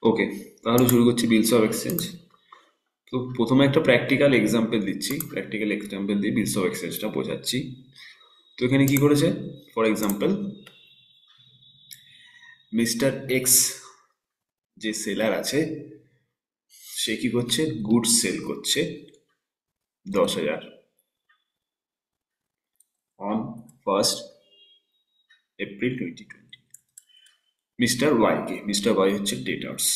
ওকে, তাহলে শুরু করছি বিলস অফ এক্সচেঞ্জ। তো প্রথমে একটা প্র্যাকটিক্যাল এক্সাম্পল দিচ্ছি, প্র্যাকটিক্যাল এক্সাম্পল দিয়ে বিলস অফ এক্সচেঞ্জটা বোঝাচ্ছি। তো এখানে কি করেছে, ফর এক্সাম্পল মিস্টার এক্স যে সেলার আছে সে কি করছে, গুডস সেল করছে 10,000 অন 1 এপ্রিল 2020। মিস্টার ওয়াইকে, মিস্টার ওয়াই হচ্ছে ডেটার্স,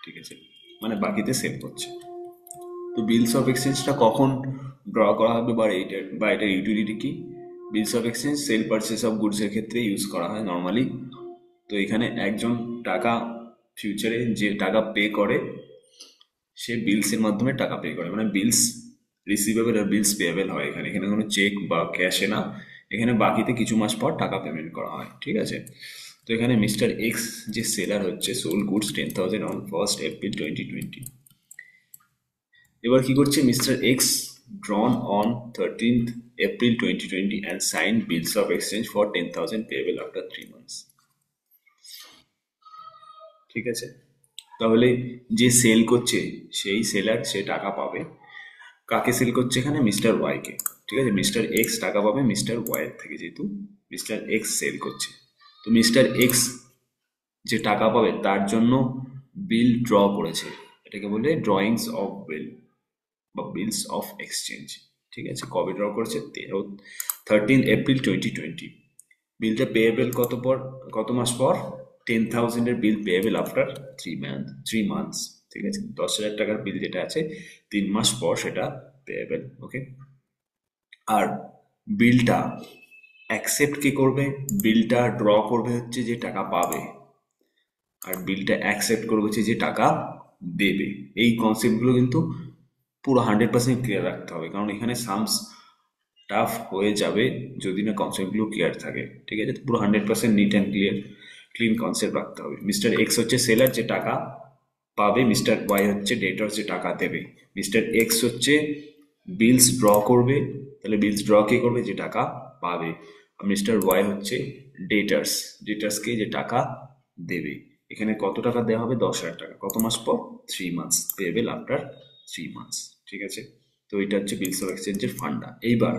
ঠিক আছে, মানে বাকিতে সেল করছে। তো বিলস অফ এক্সচেঞ্জটা কখন ড্র করা হবে বা এটার ইউটিলিটি কি? Bills of exchange sale purchase of গুডসের ক্ষেত্রে ইউজ করা হয় নর্মালি। তো এখানে একজন টাকা, ফিউচারে যে টাকা পে করে সে বিলসের মাধ্যমে টাকা পে করে, মানে বিলস রিসিভেবল আর বিলস পেয়েবল হয়। এখানে এখানে কোনো চেক বা ক্যাশে না, এখানে বাকিতে কিছু মাস পর টাকা পেমেন্ট করা হয়, ঠিক আছে। তো এখানে মিস্টার এক্স যে সেলার হচ্ছে সোল গুডস 10,000 অন 1 এপ্রিল 2020। এবার কি করছে, mister x drawn on 13th April 2020 and signed bills of exchange for 10,000 payable after 3 months, ঠিক আছে। তাহলে যে সেল করছে সেই সেলার সে টাকা পাবে, কাকে সেল করছে এখানে, মিস্টার ওয়াইকে, ঠিক আছে। মিস্টার এক্স টাকা পাবে মিস্টার ওয়াইয়ের থেকে, যেহেতু মিস্টার এক্স সেল করছে। তো মিস্টার এক্স যে টাকা পাবে তার জন্য বিল ড্র করেছে, এটাকে বলে ড্রয়িংস অফ বিল বা বিলস অফ এক্সচেঞ্জ, ঠিক আছে। কবে ড্র করেছে, 13 এপ্রিল 2020। বিলটা পেয়েবেল কত মাস পর, 10,000-এর বিল পেয়েবেল আফটার 3 মান্থস, ঠিক আছে। 10,000 টাকার বিল যেটা আছে 3 মাস পর সেটা পেয়েবেল, ওকে। আর বিলটা অ্যাকসেপ্ট কে করবে, বিলটা ড্র করবে হচ্ছে যে টাকা পাবে, আর বিলটা অ্যাকসেপ্ট করবে হচ্ছে যে টাকা দেবে। এই কনসেপ্টগুলো কিন্তু পুরো 100% ক্লিয়ার রাখতে হবে, কারণ এখানে সামস টাফ হয়ে যাবে যদি না কনসেপ্টগুলো ক্লিয়ার থাকে, ঠিক আছে। তো পুরো 100% নিট অ্যান্ড ক্লিন কনসেপ্ট রাখতে হবে। মিস্টার এক্স হচ্ছে সেলার যে টাকা পাবে, মিস্টার ওয়াই হচ্ছে ডেটার যে টাকা দেবে। মিস্টার এক্স হচ্ছে বিলস ড্র করবে, তাহলে বিলস ড্র কে করবে, যে টাকা পাবে। আর মিস্টার ওয়াই হচ্ছে ডেটার্সকে যে টাকা দেবে। এখানে কত টাকা দেওয়া হবে, 10,000 টাকা, কত মাস পর, 3 মান্থস, পেয়েবেল আফটার 3 মান্থস, ঠিক আছে। তো এটা হচ্ছে বিলস অফ এক্সচেঞ্জের ফান্ডা। এইবার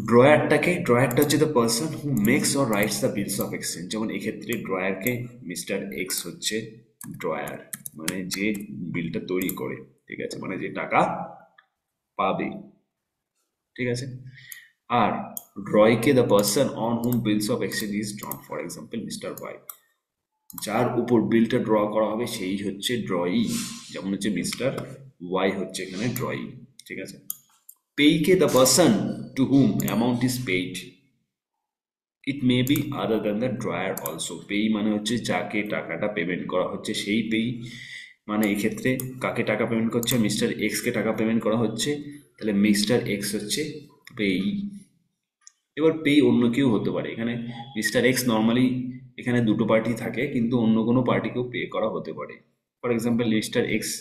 ড্রয়ারটা হচ্ছে the person who makes or writes the bills of exchange. যেমন এক্ষেত্রে ড্রয়ারকে মিস্টার এক্স হচ্ছে ড্রয়ার, মানে যে বিলটা তৈরি করে, ঠিক আছে, মানে যে টাকা পাবে, ঠিক আছে। আর ড্রয়কে the person on whom bills of exchange is drawn, for example mister Y, যার উপর বিলটা ড্র করা হবে সেই হচ্ছে ড্রয়ি, যেমন হচ্ছে মিস্টার ওয়াই হচ্ছে এখানে ড্রয়ি, ঠিক আছে। পেইকে the person to whom amount is paid, it may be other than the drawer also. Payee মানে হচ্ছে যাকে টাকাটা পেমেন্ট করা হচ্ছে সেই পেই, মানে এক্ষেত্রে কাকে টাকা পেমেন্ট করছে, মিস্টার এক্সকে টাকা পেমেন্ট করা হচ্ছে, তাহলে মিস্টার এক্স হচ্ছে পেই। এবার পেই অন্য কেউ হতে পারে, এখানে মিস্টার এক্স নর্মালি এখানে দুটো পার্টি থাকে, কিন্তু অন্য কোনো পার্টিকেও পে করা হতে পারে। ফর এক্সাম্পল মিস্টার এক্স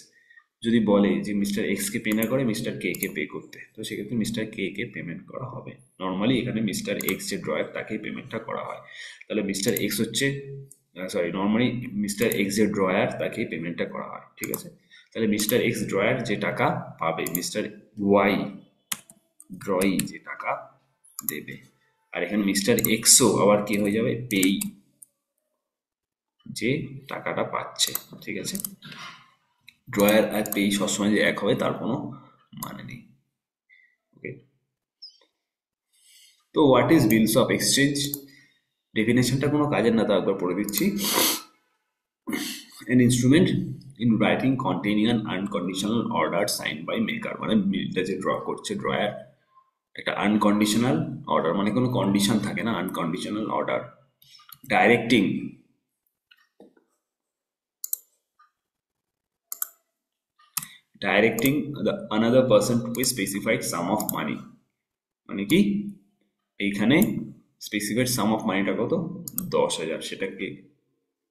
যদি বলে যে মিস্টার এক্স কে পে না করে মিস্টার কে কে পে করতে, তো সেক্ষেত্রে মিস্টার কে কে পেমেন্ট করা হবে। নর্মালি এখানে মিস্টার এক্স যে ড্রয়ার তাকেই পেমেন্টটা করা হয়। তাহলে মিস্টার এক্স হচ্ছে, নর্মালি মিস্টার এক্স যে ড্রয়ার তাকেই পেমেন্টটা করা হয়, ঠিক আছে। তাহলে মিস্টার এক্স ড্রয়ার যে টাকা পাবে, মিস্টার ওয়াই ড্রয়ি যে টাকা দেবে। আর এখানে মিস্টার এক্সও আবার কি হয়ে যাবে, পেই, যে টাকাটা পাচ্ছে, ঠিক আছে। ড্রয়ার আর পেই সবসময় যে এক হবে তার কোনো মানে নেই, ওকে। তো what is bills of exchange, ডেফিনেশনটা কোনো কাজের না, তা একবার পড়ে দিচ্ছি। an instrument in writing containing an unconditional order signed by maker, মানে বিলটা যে ড্র করছে ড্রয়ার, একটা আনকন্ডিশনাল অর্ডার, মানে কোনো কন্ডিশন থাকে না, unconditional order directing the another person to a specified sum of money, মানে কি এইখানে স্পেসিফাইড সাম অফ মানিটা কত, 10,000, সেটাকে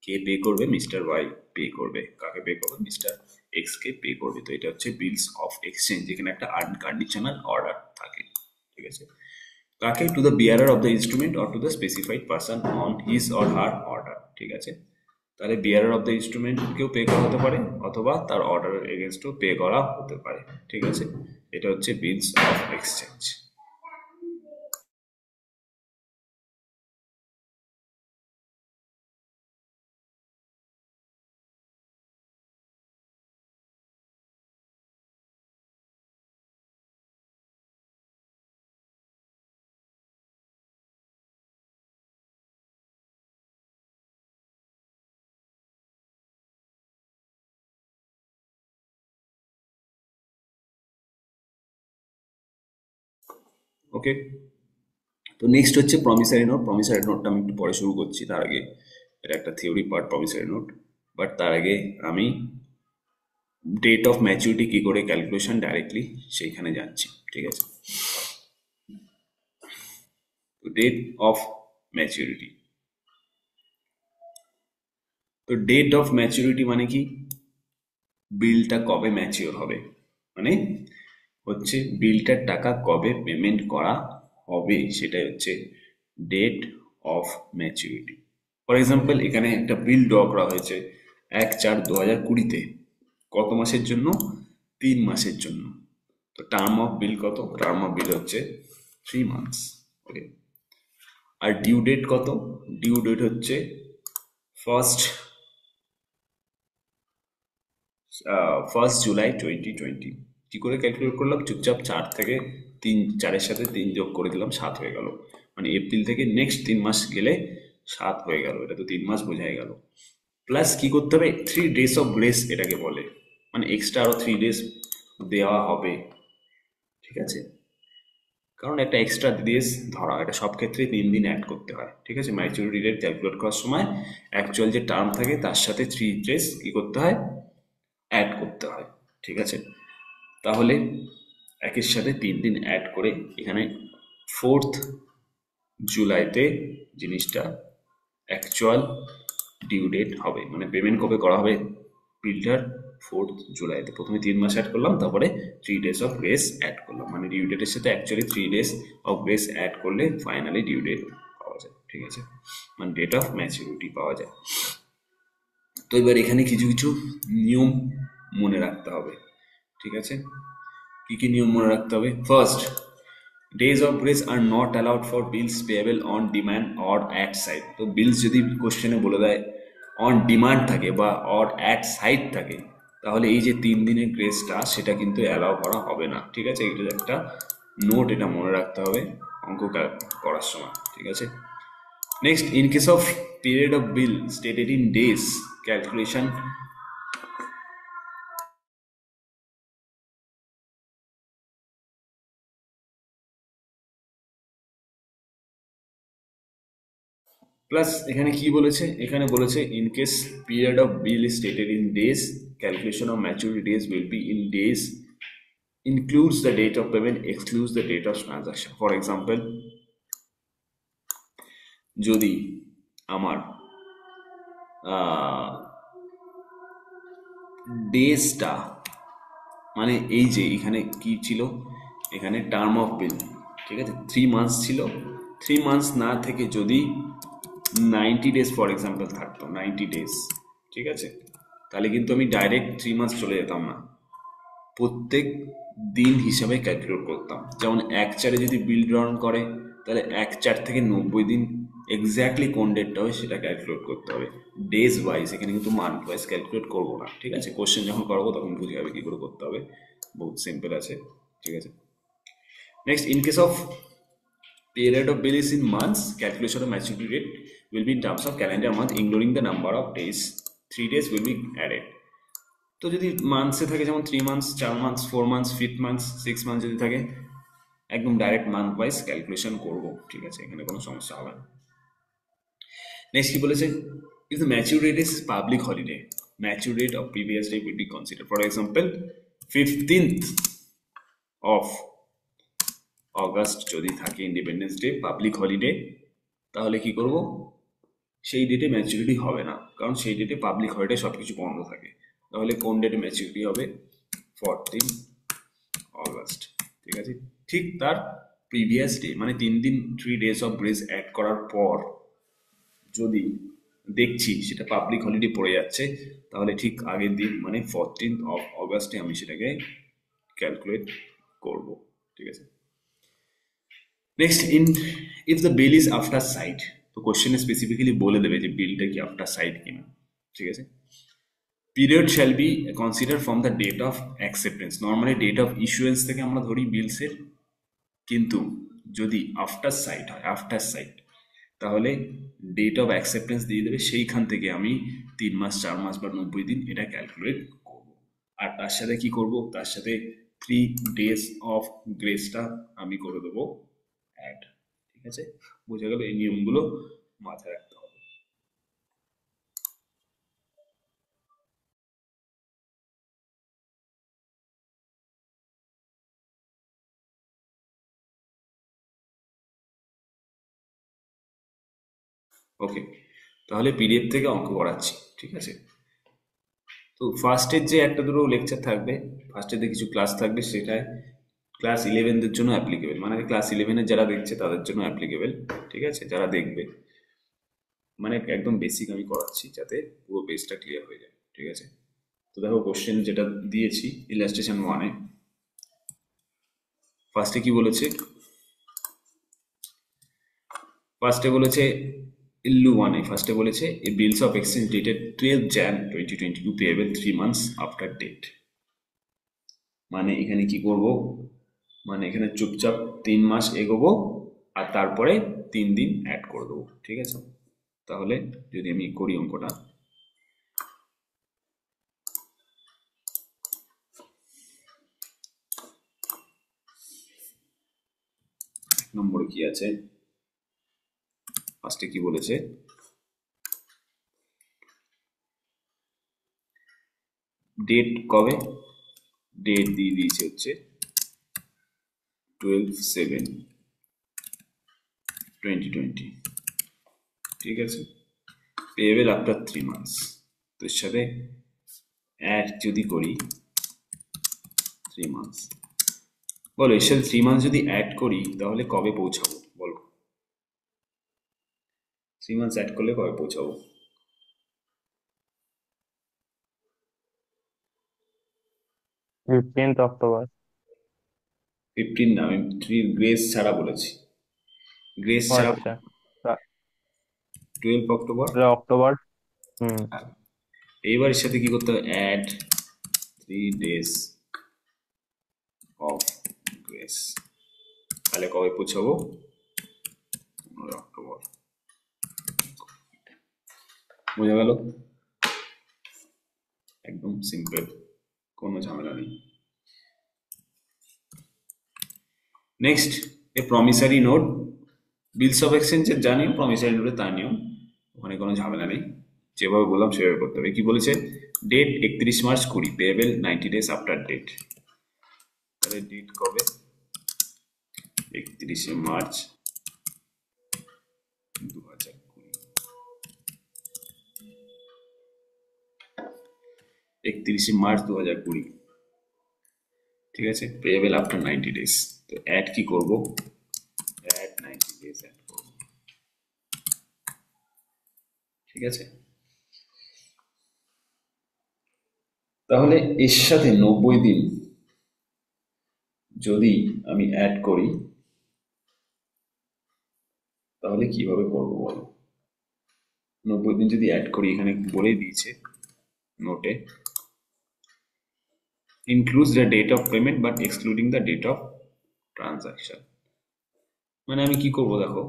কে পে করবে, মিস্টার ওয়াই পে করবে, কাকে পে করবে, মিস্টার এক্স কে পে করবে। তো এটা হচ্ছে বিলস অফ এক্সচেঞ্জ, যেখানে একটা আনকন্ডিশনাল অর্ডার থাকে, ঠিক আছে। কাকে, to the bearer of the instrument or to the specified person on his or her order, ঠিক আছে। তাহলে বিয়ারার অফ দ্য ইনস্ট্রুমেন্টকেও পে করা হতে পারে অথবা তার অর্ডারের এগেনস্টও পে করা হতে পারে। ঠিক আছে, এটা হচ্ছে বিলস অফ এক্সচেঞ্জ। ওকে, তো নেক্সট হচ্ছে প্রমিসারি নোট। প্রমিসারি নোটটা আমি একটু পরে শুরু করছি, তার আগে এটা একটা থিওরি পার্ট প্রমিসারি নোট। বাট তার আগে আমি ডেট অফ ম্যাচুরিটি কি করে ক্যালকুলেশন ডাইরেক্টলি সেইখানে যাচ্ছি। ঠিক আছে, তো ডেট অফ ম্যাচুরিটি, তো ডেট অফ ম্যাচুরিটি মানে কি, বিলটা কবে ম্যাচিওর হবে, মানে হচ্ছে বিলটার টাকা কবে পেমেন্ট করা হবে, সেটাই হচ্ছে date of maturity. For example এখানে একটা বিল ড্র করা হয়েছে 1/4/2020-তে, কত মাসের জন্য, 3 মাসের জন্য। তো টার্ম অফ বিল কত, টার্ম অফ বিল হচ্ছে 3 মান্থস। ওকে, আর ডিউ ডেট কত, ডিউ ডেট হচ্ছে ফার্স্ট 1 জুলাই 2020। কি করে ক্যালকুলেট করলাম, চুপচাপ 4 থেকে 3, 4-এর সাথে 3 যোগ করে দিলাম, 7 হয়ে গেল। মানে এপ্রিল থেকে নেক্সট 3 মাস গেলে 7 হয়ে গেল, এটা তো 3 মাস বোঝাই গেল। প্লাস কি করতে হবে, 3 ডেজ অফ গ্রেস এটাকে বলে, মানে এক্সট্রা আরো 3 ডেজ দেওয়া হবে। ঠিক আছে, কারণ একটা এক্সট্রা ডেজ ধরা, এটা সব ক্ষেত্রে 3 দিন অ্যাড করতে হয়। ঠিক আছে, ম্যাচুরিটি রেট ক্যালকুলেট করার সময় অ্যাকচুয়াল যে টার্ম থাকে তার সাথে 3 ডেজ কি করতে হয়, অ্যাড করতে হয়। ঠিক আছে, তাহলে একের সাথে 3 দিন অ্যাড করে এখানে 4 জুলাইতে জিনিসটা অ্যাকচুয়াল ডিউ ডেট হবে, মানে পেমেন্ট কবে করা হবে বিলটার, 4 জুলাইতে। প্রথমে 3 মাস অ্যাড করলাম, তারপরে 3 ডেজ অফ গ্রেস অ্যাড করলাম, মানে ডিউ ডেটের সাথে actually 3 days of grace add করলে ফাইনালি ডিউ ডেট পাওয়া যায়। ঠিক আছে, মানে ডেট অফ ম্যাচুরিটি পাওয়া যায়। তো এবার এখানে কিছু কিছু নিয়ম মনে রাখতে হবে। ঠিক আছে, কি কি নিয়ম মনে রাখতে হবে, first, days of grace are not allowed for bills payable on demand or at sight. তো বিলস যদি কোশ্চেনে বলে দেয় অন ডিমান্ড থাকে বা অর অ্যাট সাইট থাকে, তাহলে এই যে 3 দিনের গ্রেসটা সেটা কিন্তু অ্যালাউ করা হবে না। ঠিক আছে, এটা একটা নোট, এটা মনে রাখতে হবে অঙ্ক করার সময়। ঠিক আছে, next, in case of period of bill stated in days, calculation plus এখানে কি বলেছে, এখানে বলেছে in case period of bill is stated in days, calculation of maturity days will be in days, includes the date of payment, excludes the date of transaction. For example, যদি আমার ডেজটা, মানে এই যে এখানে কি ছিল, এখানে টার্ম অফ বিল, ঠিক আছে, 3 মান্থস ছিল, 3 মান্থস না থেকে যদি 90 ডেজ ফর এক্সাম্পল থাকতো, 90 ডেজ, ঠিক আছে, তাহলে কিন্তু আমি ডাইরেক্ট 3 মান্থস চলে যেতাম না, প্রত্যেক দিন হিসাবে ক্যালকুলেট করতাম। যেমন 1/4-এ যদি বিল ড্রন করে, তাহলে 1/4 থেকে 90 দিন এক্স্যাক্টলি কোন ডেটটা হবে সেটা ক্যালকুলেট করতে হবে, ডেজ ওয়াইজ, এখানে কিন্তু মান্থ ওয়াইজ ক্যালকুলেট করবো না। ঠিক আছে, কোশ্চেন যখন করবো তখন বুঝে যাবে কী করে করতে হবে, বহুত সিম্পল আছে। ঠিক আছে, next, in case of period of bill is in months, calculation of maturity rate will be in terms of calendar month including the number of days, 3 days will be added। তো যদি মান্থসে থাকে, যেমন 3 months, 4 months, 4 months, 5 months, 6 months যদি থাকে, একদম direct month wise calculation করব। ঠিক আছে, এখানে কোনো সমস্যা হবে না। নেক্সট কি বলেছে, if the mature date is public holiday, mature date of previous day will be consider. For example 15th of August যদি থাকে ইন্ডিপেন্ডেন্স ডে, পাবলিক হলিডে, তাহলে কি করব, সেই ডেটে ম্যাচুরিটি হবে না, কারণ সেই ডেটে পাবলিক হলিডে সব কিছু বন্ধ থাকে। তাহলে কোন ডেটে ম্যাচুরিটি হবে, 14 অগস্ট। ঠিক আছে, ঠিক তার প্রিভিয়াস ডে, মানে 3 দিন 3 ডেজ অফ গ্রেস অ্যাড করার পর যদি দেখছি সেটা পাবলিক হলিডে পড়ে যাচ্ছে, তাহলে ঠিক আগের দিন মানে 14th of August আমি সেটাকে ক্যালকুলেট করব। ঠিক আছে, next if the bill is after sight, তো কোশ্চেনে স্পেসিফিক্যালি বলে দেবে যে বিলটা কি আফটার সাইট কিনা। ঠিক আছে, period shall be consider from the date of acceptance, normally date of issuance থেকে আমরা ধরি বিলসের, কিন্তু যদি আফটার সাইট হয়, আফটার সাইট, তাহলে ডেট অফ অ্যাকসেপ্টেন্স দিয়ে দেবে, সেইখান থেকে আমি 3 মাস 4 মাস বা 90 দিন এটা ক্যালকুলেট করব। আর তার সাথে কি করব, তার সাথে 3 days অফ গ্রেসটা আমি করে দেবো অ্যাড। ঠিক আছে, বোঝা গেল, এই নিয়মগুলো মাথায় রাখতে হবে। ওকে, তাহলে পিডিএফ থেকে অঙ্ক করাচ্ছি। ঠিক আছে, তো ফার্স্টের যে একটা দুটো লেকচার থাকবে, ফার্স্টের যে কিছু ক্লাস থাকবে, সেটাই ক্লাস 11দের জন্য অ্যাপ্লিকেবল, মানে ক্লাস 11-এর যারা দেখছে তাদের জন্য অ্যাপ্লিকেবল। ঠিক আছে, যারা দেখবে, মানে একদম বেসিক আমি করাচ্ছি যাতে পুরো পেজটা ক্লিয়ার হয়ে যায়। ঠিক আছে, তো দেখো কোশ্চেন যেটা দিয়েছি ইলাস্ট্রেশন 1-এ, ফার্স্টে কি বলেছে, ফার্স্টে বলেছে ইল্লু 1-এ ফার্স্টে বলেছে a bills of exchange dated 12 Jan 2022 payable 3 months after date. মানে এখানে কি করব, মানে এখানে চুপচাপ 3 মাস এগোবো আর তারপরে 3 দিন অ্যাড করে দেবো। ঠিক আছে, তাহলে যদি আমি করি অঙ্কটা, এক নম্বরে কি আছে, ফার্স্টে কি বলেছে, ডেট কবে, ডেট দিয়ে দিয়েছে হচ্ছে 12/7/2020। ঠিক আছে, পেয়েবেল আফটার 3 months, তো এর সাথে অ্যাড যদি করি 3 months, বলো এর সাথে 3 months যদি অ্যাড করি তাহলে কবে পৌঁছাবো বলো, 3 months অ্যাড করলে কবে পৌঁছাবো? 15th October। 15 না, আমি গ্রেস ছাড়া বলেছি, গ্রেস ও ছাড়া আচ্ছা, 12 অক্টোবর। তাহলে অক্টোবর। হুম। এইবার এর সাথে কি করতে হবে, অ্যাড 3 days অফ গ্রেস, তাহলে কবে পৌঁছাবো, 15 অক্টোবর। বোঝা গেল, একদম সিম্পল, কোনো ঝামেলা নেই। Next, a promissory note, bills of এক্সচেঞ্জের যা নিয়ম প্রমিসারি নোটে তার নিয়ম, ওখানে কোনো ঝামেলা নেই, যেভাবে বললাম সেভাবে করতে হবে। কি বলেছে, date 31 March 2020 payable 90 days after date, তাহলে ডেট কবে, 31 March 2020, 31 March 2020। ঠিক আছে, পেয়েবেল আফটার 90 days, তো অ্যাড কি করব, অ্যাড 90 days অ্যাড করব। ঠিক আছে, তাহলে এর সাথে 90 দিন যদি আমি অ্যাড করি তাহলে কিভাবে করবো বলো, 90 দিন যদি অ্যাড করি, এখানে বলে দিয়েছে নোটে, includes the date of payment but excluding the date of transaction, মানে আমি কি করব দেখো,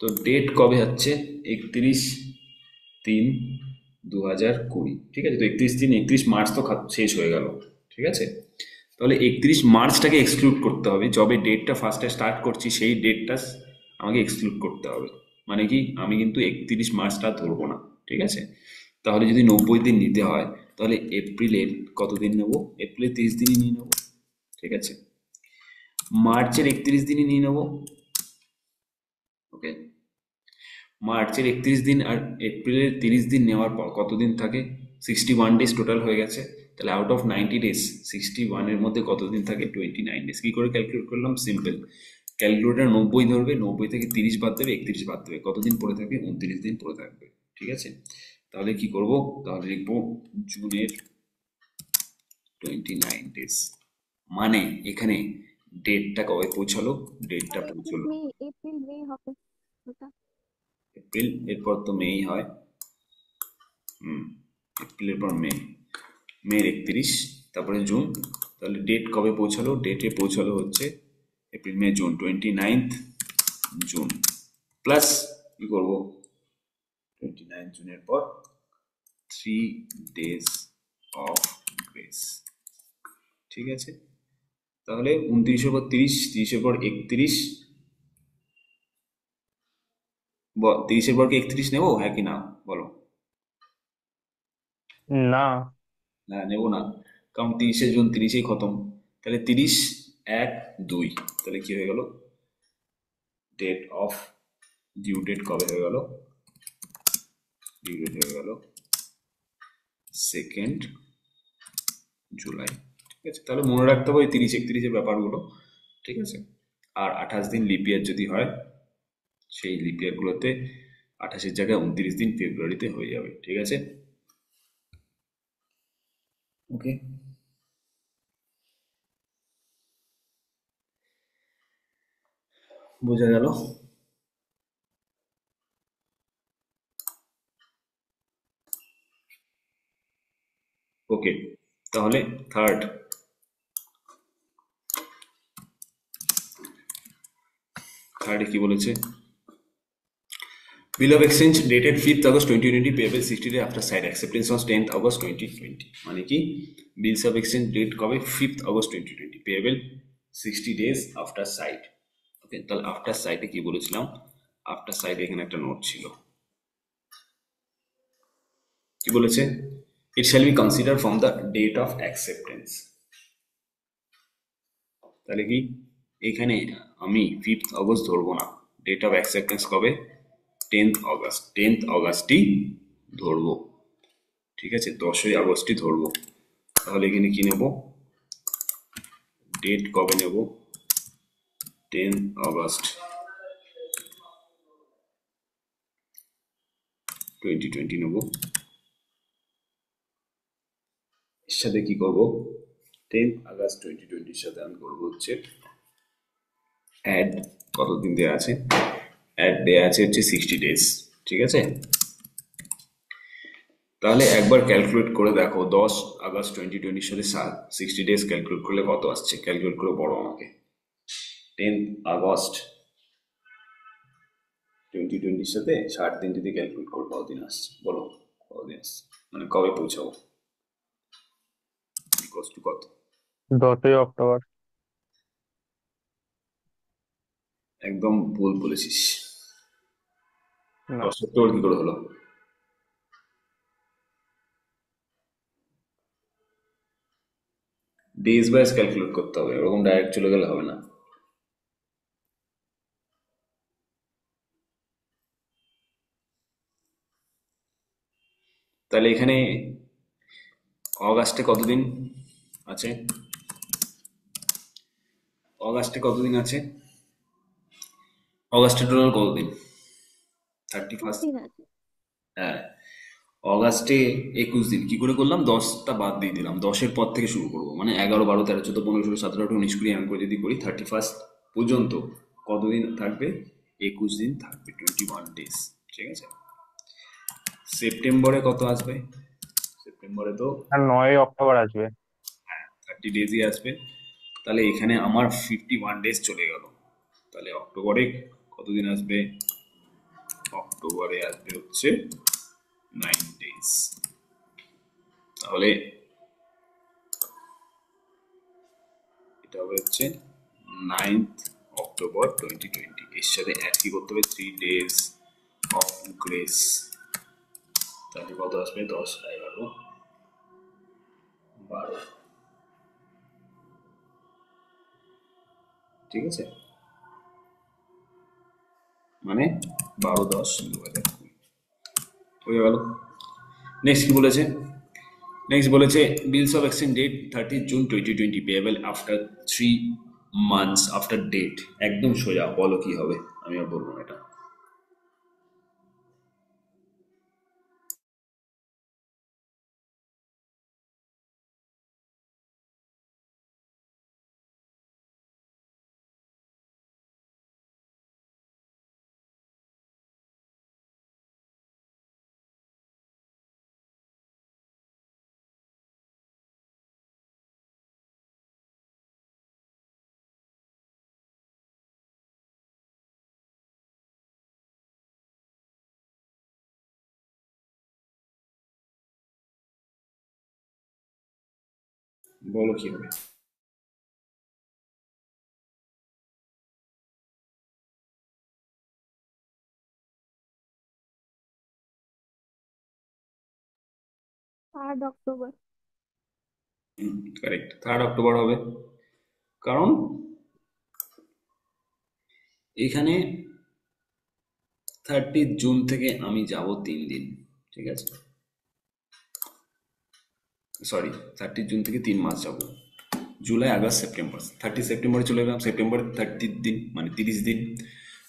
তো ডেট কবে হচ্ছে 31/3/2020। ঠিক আছে, তো 31 মার্চ তো শেষ হয়ে গেল। ঠিক আছে, তাহলে 31 মার্চটাকে এক্সক্লুড করতে হবে, যবে ডেটটা ফার্স্টে স্টার্ট করছি সেই ডেটটা আমাকে এক্সক্লুড করতে হবে, মানে কি আমি কিন্তু 31 মার্চটা ধরবো না। ঠিক আছে, তাহলে যদি 90 দিন নিতে হয় তাহলে এপ্রিলের কতদিন নেবো, এপ্রিলের 30 দিনই নিয়ে নেবো। ঠিক আছে, মার্চের 31 দিনই নিয়ে নেবো। ওকে, মার্চের 31 দিন আর এপ্রিলের 30 দিন নেওয়ার পর কতদিন থাকে, 61 days টোটাল হয়ে গেছে, তাহলে আউট অফ 90 days 61-এর মধ্যে কতদিন থাকে, 29 days। কি করে ক্যালকুলেট করলাম, সিম্পল, ক্যালকুলেটর 90 ধরবে, 90 থেকে 30 বাদ দেবে, 31 বাদ দেবে, কতদিন পড়ে থাকবে? 29 দিন পড়ে থাকবে। ঠিক আছে, তাহলে কি করব? তাহলে লিখবো জুনের 29 ডেজ, মানে এখানে ডেটটা কবে পৌঁছালো? ডেটটা আরে এপ্রিল পৌঁছালো মে, এপ্রিল মে হবে ওটা। এপ্রিল, এরপর তো মেই হয়। এপ্রিলের পর মে, মের 31, তারপরে জুন। তাহলে ডেট কবে পৌঁছালো? ডেটে পৌঁছালো হচ্ছে April May June, 29th June, plus কি করবো? 29 জুনের পর 3 days অফ গ্রেস। ঠিক আছে, তাহলে 29-এর পর 30, 30-এর পর 31, 30-এর পর কি 31 নেবো, হ্যাঁ কি না বলো? না। না নেবো না, কারণ 30শে জুন 30এই খতম। তাহলে 30, 1, 2, তাহলে কি হয়ে গেল? ডেট অফ, ডিউ ডেট কবে হয়ে গেল? ডিউ ডেট হয়ে গেল 2nd জুলাই। ঠিক আছে, তাহলে মনে রাখতে হবে ওই 30, 31-এর ব্যাপারগুলো। ঠিক আছে, আর 28 দিন লিপ ইয়ার যদি হয়, সেই লিপ ইয়ারগুলোতে 28-এর জায়গায় 29 দিন ফেব্রুয়ারিতে হয়ে যাবে। ঠিক আছে, ওকে, বোঝা গেল? ওকে, তাহলে থার্ড, থার্ডে কি বলেছে? Bill of exchange dated 5th August 2020 payable 60 days after site acceptance on 10th August 2020, মানে কি? Bills of exchange date কবে? 5th August 2020 payable 60 days after site। ওকে, তাহলে আফটার সাইটে কি বলেছিলাম? আফটার সাইটে এখানে একটা নোট ছিল, কি বলেছে? It shall be considered from the date of acceptance। তাহলে কি এখানে আমি 5th August ধরবো না, ডেট অফ অ্যাকসেপ্টেন্স কবে? 10th August, 10th Augustই ধরবো। ঠিক আছে, 10ই আগস্টই ধরবো। তাহলে এখানে কি নেব? ডেট কবে নেব? 10th August 2020 নেব। এর সাথে কি করব? 10th August 2020-র সাথে আমি করবো হচ্ছে অ্যাড, কতদিন দেওয়া আছে? অ্যাড দেওয়া আছে হচ্ছে 60 days। ঠিক আছে, তাহলে একবার ক্যালকুলেট করে দেখো, 10 আগস্ট 2020-র সাথে 60 days ক্যালকুলেট করলে কত আসছে? ক্যালকুলেট করে বলো আমাকে। 10th August 2020-র সাথে 60 দিন যদি ক্যালকুলেট করো কতদিন আসছে বলো? কতদিন আসছে মানে কবে পৌঁছাবো? ইকুয়ালস টু কত? 10ই অক্টোবর। একদম ভুল বলেছিস। না, 10 অক্টোবর কি করে হলো? ডেজ ওয়াইজ ক্যালকুলেট করতে হবে, ওরকম ডাইরেক্ট চলে গেলে হবে না। তাহলে এখানে অগাস্টে কতদিন আছে? অগাস্টে কতদিন আছে? অগাস্টে টোটাল কতদিন? 21 31st। দিন আছে। হ্যাঁ, অগাস্টে 21 দিন। কি করে করলাম? 10টা বাদ দিয়ে দিলাম, 10-এর পর থেকে শুরু করবো, মানে 11, 12, 13, 14, 15, 16, 17, 18, 19, 20 এমন করে যদি করি 31st পর্যন্ত কতদিন থাকবে? 21 দিন থাকবে, 21 days। ঠিক আছে, সেপ্টেম্বরে কত আসবে? সেপ্টেম্বরে তো আর 9ই অক্টোবর আসবে। 30 ডেজই আসবে। তাহলে এখানে আমার 51 days চলে গেল। তাহলে অক্টোবরে কতদিন আসবে? অক্টোবরে আসবে হচ্ছে 9 days। তাহলে এটা হবে হচ্ছে 9th October 2020। এর সাথে অ্যাড কি করতে হবে? 3 days অফ গ্রেস। তাহলে কত আসবে? 10, 11, 12। ঠিক আছে, মানে 12-10-2020 হয়ে গেল। নেক্সট কি বলেছে? নেক্সট বলেছে bills of exchange date 30 June 2020 payable আফটার 3 মান্থস আফটার ডেট, একদম সোজা, বলো কি হবে। আমি আর বলবো না এটা। বলো কি হবে। 3 অক্টোবর। কারেক্ট, 3 অক্টোবর হবে। কারণ এখানে 30 জুন থেকে আমি যাব 3 দিন, ঠিক আছে। সরি, 30 জুন থেকে 3 মাস যাব। জুলাই, আগস্ট, সেপ্টেম্বর, 30 সেপ্টেম্বরে চলে গেলাম, সেপ্টেম্বরে 30 দিন মানে 30 দিন।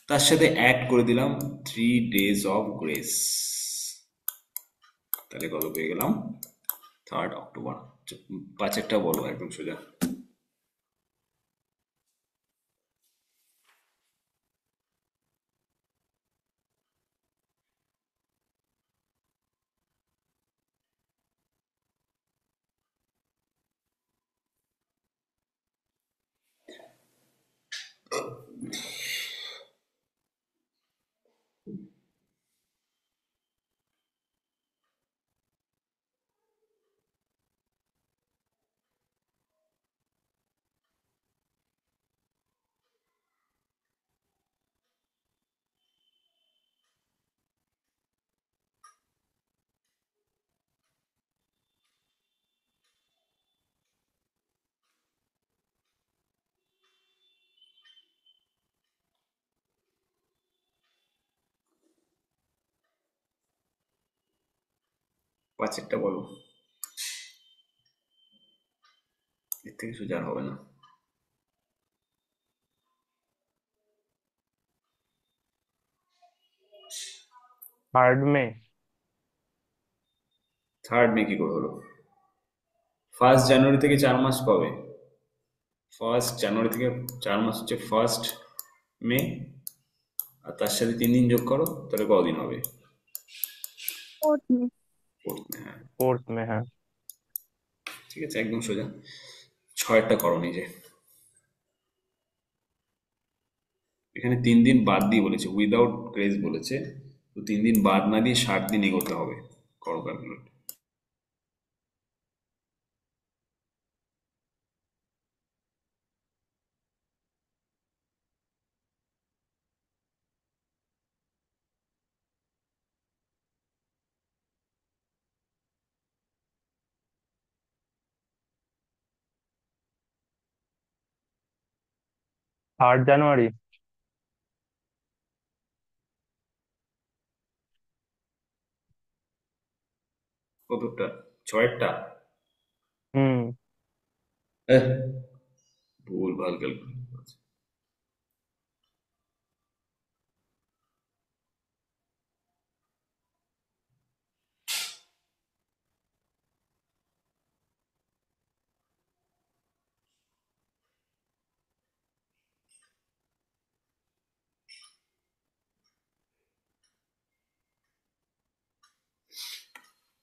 তার সাথে অ্যাড করে দিলাম 3 ডেজ অফ গ্রেস। তাহলে কত পেয়ে গেলাম? 3 অক্টোবর। পাঁচ একটা বলো, একদম সোজা। 5 একটা বলো, এর থেকে সোজা আর হবে না। 3 মে। 3 মে কি করে হলো? 1 জানুয়ারি থেকে 4 মাস কবে? 1 জানুয়ারি থেকে 4 মাস হচ্ছে 1 মে, আর তার সাথে 3 দিন যোগ করো, তাহলে কদিন হবে? 4 মে। 4 মে, হ্যাঁ। 4 মে, হ্যাঁ। ঠিক আছে, একদম সোজা। 6 একটা করো নিজে। এখানে 3 দিন বাদ দিয়ে বলেছে, উইদাউট গ্রেস বলেছে, তো 3 দিন বাদ না দিয়ে 60 দিন এগোতে হবে। করো ক্যালকুলেট। 3 জানুয়ারি। কতটা? 6 একটা? হুম। ভুল ভাল ক্যালকুলেট করেছে।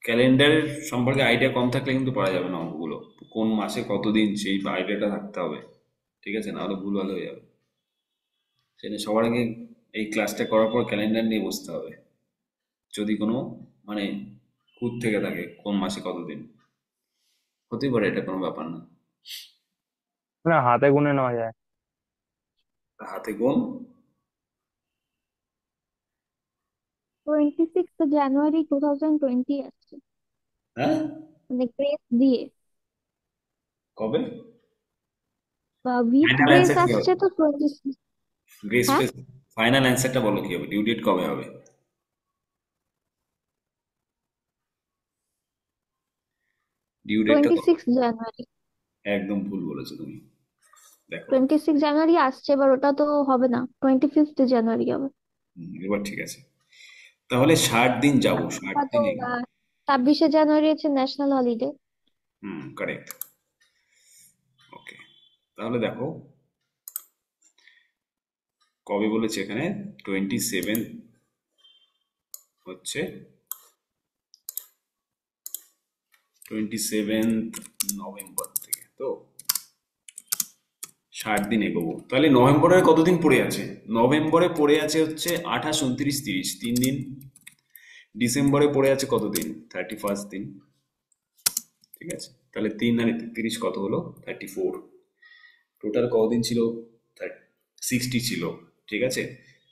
ক্যালেন্ডার সম্পর্কে আইডিয়া কম থাকলে কিন্তু পড়া যাবে না অঙ্কগুলো। কোন মাসে কতদিন, সেই আইডিয়াটা থাকতে হবে, ঠিক আছে, নাহলে ভুল ভালো হয়ে যাবে। সেটা সবার আগে এই ক্লাসটা করার পর ক্যালেন্ডার নিয়ে বসতে হবে, যদি কোনো মানে খুঁত থেকে থাকে কোন মাসে কতদিন। হতেই পারে, এটা কোনো ব্যাপার না। না, হাতে গুনে নেওয়া যায়। হাতে কোন? 26 জানুয়ারি 2020 আসছে, হ্যাঁ? মানে গ্রেস দিয়ে কবে? বা উইথ ফাইনাল গ্রেস অ্যান্সার কি হবে? আসছে তো 26। গ্রেস হ্যাঁ, পেস। ফাইনাল অ্যান্সারটা বলো কি হবে, ডিউ ডেট কবে হবে? ডিউ ডেটটা টোয়েন্টি কবে? সিক্স জানুয়ারি একদম ভুল বলেছো তুমি। দেখো। 26 জানুয়ারি আসছে, এবার ওটা তো হবে না, 25 জানুয়ারি হবে। এবার ঠিক আছে, তাহলে 60 দিন যাবো, ষাট বা তো দিন এগোবো। 26 জানুয়ারি হচ্ছে ন্যাশনাল হলিডে। কারেক্ট। ওকে, তাহলে দেখো কবে বলেছে এখানে, 27 হচ্ছে 27 নভেম্বর থেকে, তো 60 দিন এগোবো। তাহলে নভেম্বরের কতদিন পড়ে আছে? নভেম্বরে পড়ে আছে হচ্ছে 28, 29, 30, 3 দিন। ডিসেম্বরে পড়ে আছে কতদিন? 31 দিন। ঠিক আছে, তাহলে 3 আর 30 কত হলো? 34। টোটাল কতদিন ছিল? 60 ছিল। ঠিক আছে,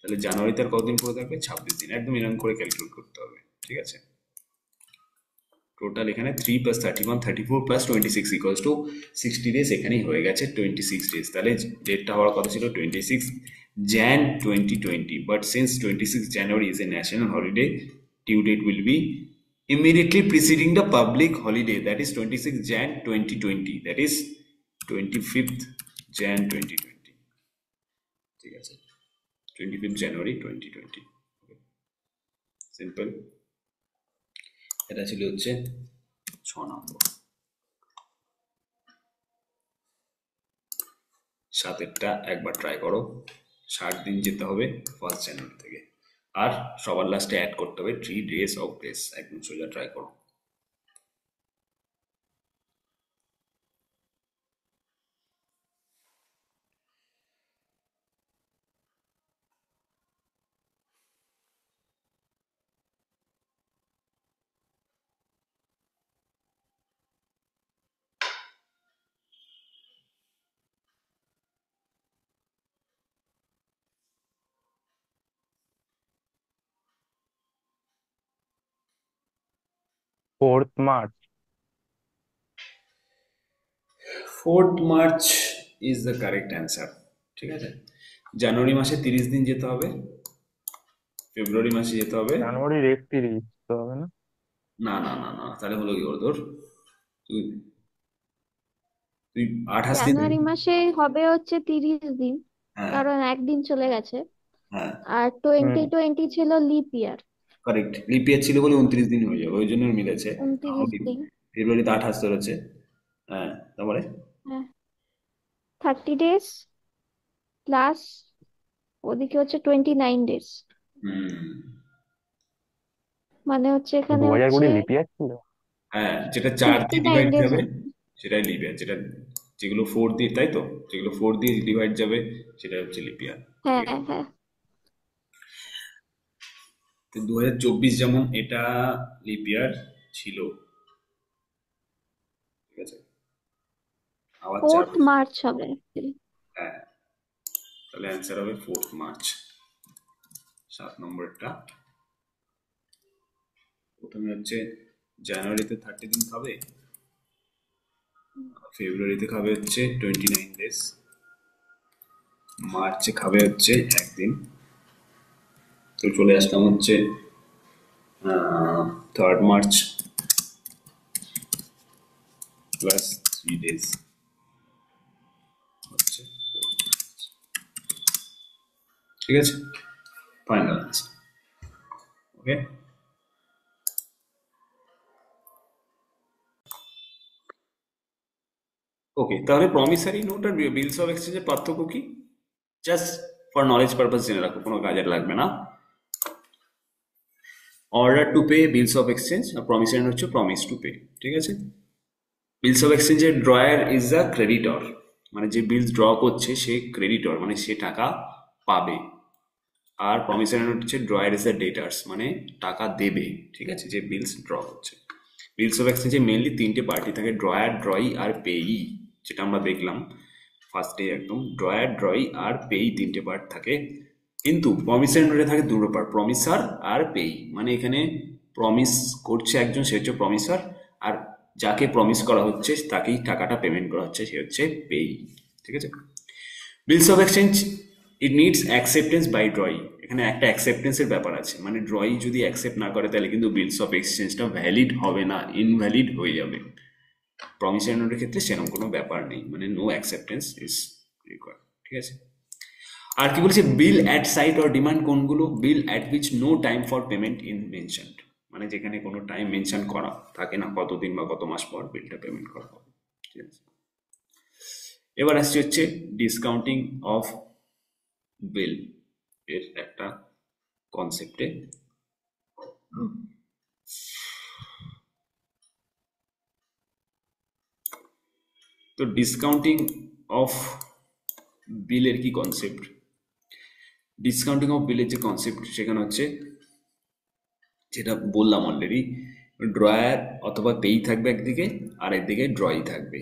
তাহলে জানুয়ারিতে আর কতদিন পড়ে থাকবে? 26 দিন। একদম এরকম করে ক্যালকুলেট করতে হবে। ঠিক আছে, টোটাল এখানে 3 + 31, 34 + 26 = 60 ডেজ, এখানেই হয়ে গেছে 26 ডেজ। তাহলে ডেটটা হওয়ার কথা ছিল 26 Jan 2020, but since 26 January is a national holiday, due date will be immediately preceding the public holiday, that is 26 Jan 2020, that is 25th Jan 2020। ঠিক আছে, 25 January 2020। সিম্পল। এটা ছিল হচ্ছে 6 নম্বর। 7এরটা একবার ট্রাই করো। 60 দিন যেতে হবে 1 জানুয়ারি থেকে, আর সবার লাস্টে অ্যাড করতে হবে 3 days of grace। একদম সোজা ট্রাই করো। 4th March. 4th March is the correct answer. ঠিক আছে, জানুয়ারি মাসে 30 দিন যেতে হবে, ফেব্রুয়ারি মাসে যেতে হবে। জানুয়ারির 31 তো হবে না? না না না না, তাহলে হলো কি করে তোর? তুই তুই 28 দিন। জানুয়ারি মাসে হবে হচ্ছে 30 দিন, হ্যাঁ কারণ একদিন চলে গেছে। হ্যাঁ, আর হুম। 2020 ছিল লিপ ইয়ার। কারেক্ট। লিপ ইয়ার ছিল বলে 29 দিন হয়ে যাবে, ওই জন্য মিলেছে। 29 দিন। ফেব্রুয়ারিতে 28 ধরেছে। হ্যাঁ, তারপরে হ্যাঁ, 30 ডেজ প্লাস ওদিকে হচ্ছে 29 ডেজ, মানে হচ্ছে দু এখানে হাজার হচ্ছে কুড়ি লিপ ইয়ার ছিল। হ্যাঁ, যেটা 4 ফিফটি দিয়ে নাইন ডিভাইড ডেজ যাবে সেটাই লিপ ইয়ার, যেটা যেগুলো 4 দিয়ে, তাই তো, যেগুলো 4 দিয়ে ডিভাইড যাবে সেটা হচ্ছে লিপ ইয়ার। ঠিক হ্যাঁ আছে, হ্যাঁ। তো 2024 যেমন এটা লিপ ইয়ার ছিল। ঠিক আছে, আবার 4 4th বছর। মার্চ হবে actually। হ্যাঁ, তাহলে অ্যান্সার হবে 4th March। 7 নম্বরটা। প্রথমে হচ্ছে জানুয়ারিতে 30 দিন খাবে, ফেব্রুয়ারিতে খাবে হচ্ছে 29 ডেজ, মার্চে খাবে হচ্ছে একদিন। তো চলে আসলাম হচ্ছে 3rd March +3 days হচ্ছে 4th March। ঠিক আছে, ফাইনাল আনসার। ওকে, ওকে, তাহলে প্রমিসারি নোট আর বিলস অফ এক্সচেঞ্জের পার্থক্য কি? জাস্ট ফর নলেজ পারপাস জেনে রাখো, কোনো কাজের লাগবে না। Order to pay, bills of exchange, আর প্রমিসারি নোট হচ্ছে প্রমিস টু পে। ঠিক আছে, বিলস অফ এক্সচেঞ্জের ড্রয়ার ইজ দ্য ক্রেডিটর, মানে যে বিলস ড্র করছে সে ক্রেডিটর, মানে সে টাকা পাবে। আর প্রমিসারি নোট হচ্ছে ড্রয়ার ইজ দ্য ডেটার্স, মানে টাকা দেবে। ঠিক আছে, যে বিলস ড্র হচ্ছে। বিলস অফ এক্সচেঞ্জে মেনলি 3টে পার্টি থাকে, ড্রয়ার, ড্রয়ি আর পেই, যেটা আমরা দেখলাম ফার্স্টে একদম। ড্রয়ার, ড্রয়ি আর পেই 3টে পার্ট থাকে, কিন্তু প্রমিসারি নোটে থাকে 2টো পার্ট, প্রমিসার আর পেই। মানে এখানে প্রমিস করছে একজন, সে হচ্ছে প্রমিসার, আর যাকে প্রমিস করা হচ্ছে তাকেই টাকাটা পেমেন্ট করা হচ্ছে, সে হচ্ছে পেই। ঠিক আছে, bills of exchange it needs acceptance by drawee. এখানে একটা অ্যাকসেপ্টেন্সের ব্যাপার আছে, মানে ড্রয়ি যদি অ্যাকসেপ্ট না করে তাহলে কিন্তু বিলস অফ এক্সচেঞ্জটা ভ্যালিড হবে না, ইনভ্যালিড হয়ে যাবে। প্রমিসারি নোটের ক্ষেত্রে সেরকম কোনো ব্যাপার নেই, মানে নো অ্যাকসেপ্টেন্স ইজ রিকোয়ার, ঠিক আছে। আর কি বলেছে, bill at sight or demand কোনগুলো, bill at which no time for payment in mentioned, মানে যেখানে কোনো টাইম মেনশন করা থাকে না, কতদিন বা কত মাস পর বিলটা পেমেন্ট করা হবে, ঠিক আছে। এবার আসছে হচ্ছে ডিসকাউন্টিং অফ বিল এর একটা কনসেপ্টে। তো ডিসকাউন্টিং অফ বিলের কি কনসেপ্ট, ডিসকাউন্টিং অফ বিলের যে কনসেপ্ট সেখানে হচ্ছে, যেটা বললাম অলরেডি, ড্রয়ার অথবা পেই থাকবে একদিকে, আর একদিকে ড্রই থাকবে,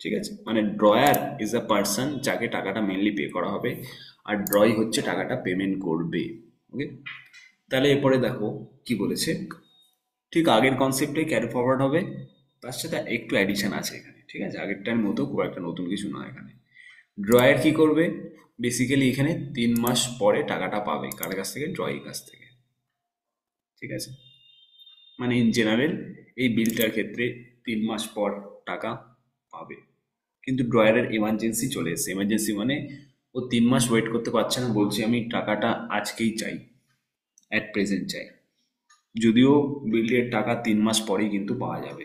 ঠিক আছে। মানে ড্রয়ার ইজ আ পার্সন যাকে টাকাটা মেনলি পে করা হবে, আর ড্রই হচ্ছে টাকাটা পেমেন্ট করবে, ওকে। তাহলে এরপরে দেখো কি বলেছে, ঠিক আগের কনসেপ্টে ক্যারি ফরওয়ার্ড হবে, তার সাথে একটু অ্যাডিশন আছে এখানে, ঠিক আছে। আগেরটার মতো খুব একটা নতুন কিছু না এখানে। ড্রয়ার কি করবে, বেসিক্যালি এখানে 3 মাস পরে টাকাটা পাবে, কার কাছ থেকে, ড্রয়ের কাছ থেকে, ঠিক আছে। মানে ইন জেনারেল এই বিলটার ক্ষেত্রে 3 মাস পর টাকা পাবে, কিন্তু ড্রয়ারের এমার্জেন্সি চলে এসেছে। এমার্জেন্সি মানে ও 3 মাস ওয়েট করতে পারছে না, বলছে আমি টাকাটা আজকেই চাই, অ্যাট প্রেজেন্ট চাই, যদিও বিলের টাকা 3 মাস পরেই কিন্তু পাওয়া যাবে।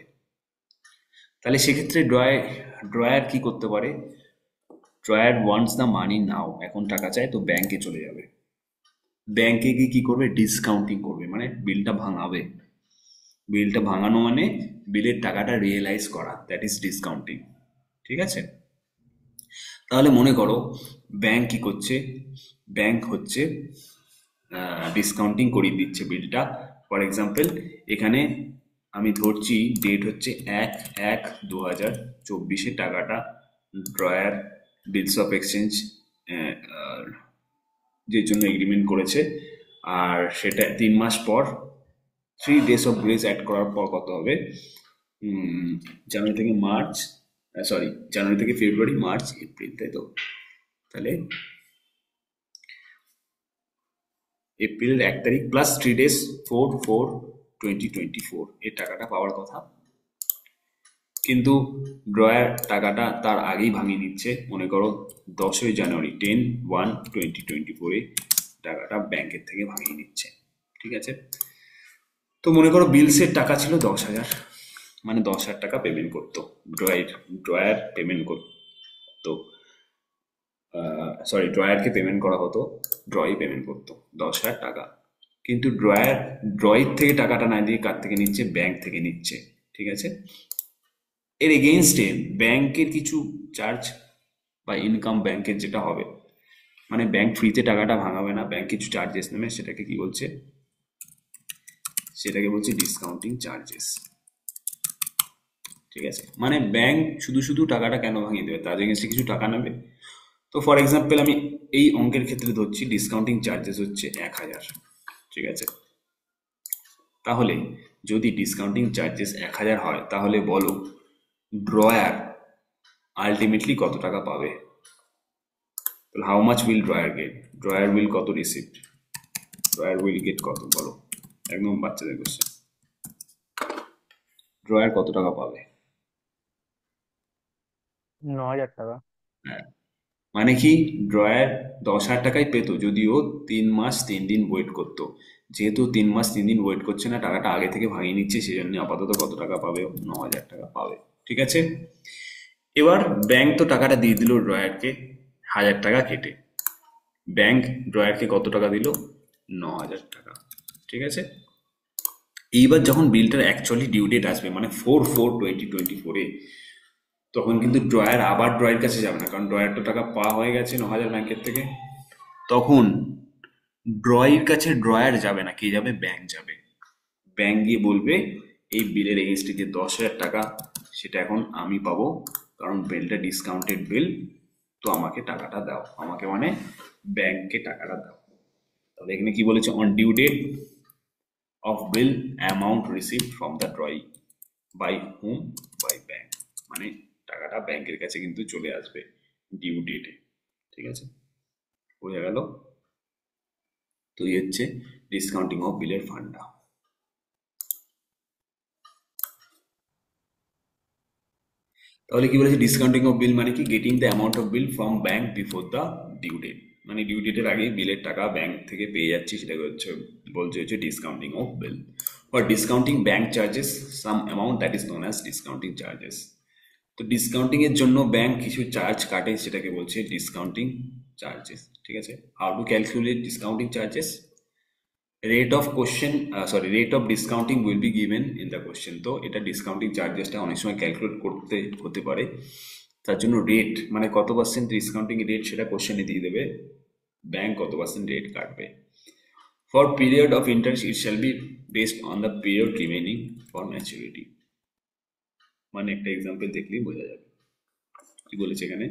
তাহলে সেক্ষেত্রে ড্রয়ার কি করতে পারে, ড্রয়ার ওয়ান্টস দ্য মানি নাও, এখন টাকা চায়, তো ব্যাংকে চলে যাবে। ব্যাংকে গিয়ে কি করবে, ডিসকাউন্টিং করবে, মানে বিলটা ভাঙাবে। বিলটা ভাঙানো মানে বিলের টাকাটা রিয়েলাইজ করা, দ্যাট ইজ ডিসকাউন্টিং, ঠিক আছে। তাহলে মনে করো ব্যাংক কি করছে, ব্যাংক হচ্ছে ডিসকাউন্টিং করিয়ে দিচ্ছে বিলটা। ফর এক্সাম্পল এখানে আমি ধরছি ডেট হচ্ছে 1/1/2024, টাকাটা ড্রয়ার বিলস অফ এক্সচেঞ্জ যে জন্য এগ্রিমেন্ট করেছে, আর সেটা 3 মাস পর 3 days অফ গ্রেস অ্যাড করার পর কত হবে, জানুয়ারি থেকে মার্চ, সরি জানুয়ারি থেকে ফেব্রুয়ারি, মার্চ, এপ্রিল, তাই তো। তাহলে এপ্রিলের 1 তারিখ প্লাস 3 days, 4/4/2024 এই টাকাটা পাওয়ার কথা, কিন্তু ড্রয়ার টাকাটা তার আগেই ভাঙিয়ে দিচ্ছে। মনে করো 10ই জানুয়ারি, 10/1/2024 টাকাটা ব্যাংকের থেকে ভাঙিয়ে নিচ্ছে, ঠিক আছে। তো মনে করো বিলসের টাকা ছিল 10,000, মানে 10,000 টাকা পেমেন্ট করতো ড্রয়ার পেমেন্ট করতো, সরি ড্রয়ারকে পেমেন্ট করা হতো, ড্রই পেমেন্ট করতো 10,000 টাকা, কিন্তু ড্রয়ের থেকে টাকাটা না দিয়ে কার থেকে নিচ্ছে, ব্যাংক থেকে নিচ্ছে, ঠিক আছে। এর এগেইনস্টে ব্যাংকের কিছু চার্জ বা ইনকাম ব্যাংকের যেটা হবে, মানে ব্যাংক ফ্রিতে টাকাটা ভাঙাবে না, ব্যাংক কিছু চার্জেস নেবে, সেটাকে কি বলছে, সেটাকে বলছে ডিসকাউন্টিং চার্জেস, ঠিক আছে। মানে ব্যাংক শুধু শুধু টাকাটা কেন ভাঙিয়ে দেবে, তার এগেইনস্টে কিছু টাকা নেবে। তো ফর এক্সাম্পল আমি এই অঙ্কের ক্ষেত্রে ধরছি ডিসকাউন্টিং চার্জেস হচ্ছে 1,000, ঠিক আছে। তাহলে যদি ডিসকাউন্টিং চার্জেস 1,000 হয়, তাহলে বলো ড্রয়ার আলটিমেটলি কত টাকা পাবে, তাহলে how much will drawer get, drawer will কত রিসিভড, ড্রয়ার উইল গেট কত, বলো, একদম বাচ্চাদের কোশ্চেন, ড্রয়ার কত টাকা পাবে, 9,000 টাকা। হ্যাঁ, মানে কি, ড্রয়ার 10,000 টাকাই পেতো, যদিও 3 মাস 3 দিন ওয়েট করতো, যেহেতু 3 মাস 3 দিন ওয়েট করছে না, টাকাটা আগে থেকে ভাঙিয়ে নিচ্ছে, সেই জন্য আপাতত কত টাকা পাবে, 9,000 টাকা পাবে, ঠিক আছে। এবার ব্যাংক তো টাকাটা দিয়ে দিল ড্রয়ারকে 1,000 টাকা কেটে, ব্যাংক ড্রয়ারকে কত টাকা দিল, 9,000 টাকা, ঠিক আছে। এইবার যখন বিলটার অ্যাকচুয়ালি ডিউ ডেট আসবে, মানে 4/4/2024, তখন কিন্তু ড্রয়ার আবার ড্রয়ের কাছে যাবে না, কারণ ড্রয়ার তো টাকা পাওয়া হয়ে গেছে 9,000 ব্যাংকের থেকে। তখন ড্রয়ের কাছে ড্রয়ার যাবে না, কে যাবে, ব্যাংক যাবে। ব্যাংক গিয়ে বলবে এই বিলের এগেনস্টে যে 10,000 টাকা, সেটা এখন আমি পাবো, কারণ বিলটা ডিসকাউন্টেড বিল, তো আমাকে টাকাটা দাও, আমাকে মানে ব্যাংককে টাকাটা দাও। তাহলে এখানে কি বলেছে, on due date of bill amount received from the drawee, by hmm, by bank, মানে টাকাটা ব্যাংকের কাছে কিন্তু চলে আসবে ডিউ ডেটে, ঠিক আছে, বোঝা গেল। তো এই হচ্ছে ডিসকাউন্টিং অফ বিলের ফান্ডা। তাহলে কি বলেছে, ডিসকাউন্টিং অফ বিল মানে কি, getting the amount of bill from bank before the due date, মানে ডিউ ডেটের আগে বিলের টাকা ব্যাংক থেকে পেয়ে যাচ্ছি, সেটাকে হচ্ছে বলছে হচ্ছে discounting of bill. For discounting bank charges some amount that is known as discounting charges. তো ডিসকাউন্টিং এর জন্য ব্যাংক কিছু চার্জ কাটে, সেটাকে বলছে ডিসকাউন্টিং চার্জেস। ঠিক আছে, how to calculate discounting charges, rate of discounting will be given in the question. তো এটা ডিসকাউন্টিং চার্জেসটা অনেক সময় ক্যালকুলেট করতে হতে পারে, তার জন্য রেট মানে কত পার্সেন্ট ডিসকাউন্টিং রেট সেটা কোশ্চেনে দিয়ে দেবে, ব্যাংক কত পার্সেন্ট রেট কাটবে। For period of interest it shall be based on the period remaining for maturity. মানে একটা এক্সাম্পল দেখলেই বোঝা যাবে কি বলেছে এখানে।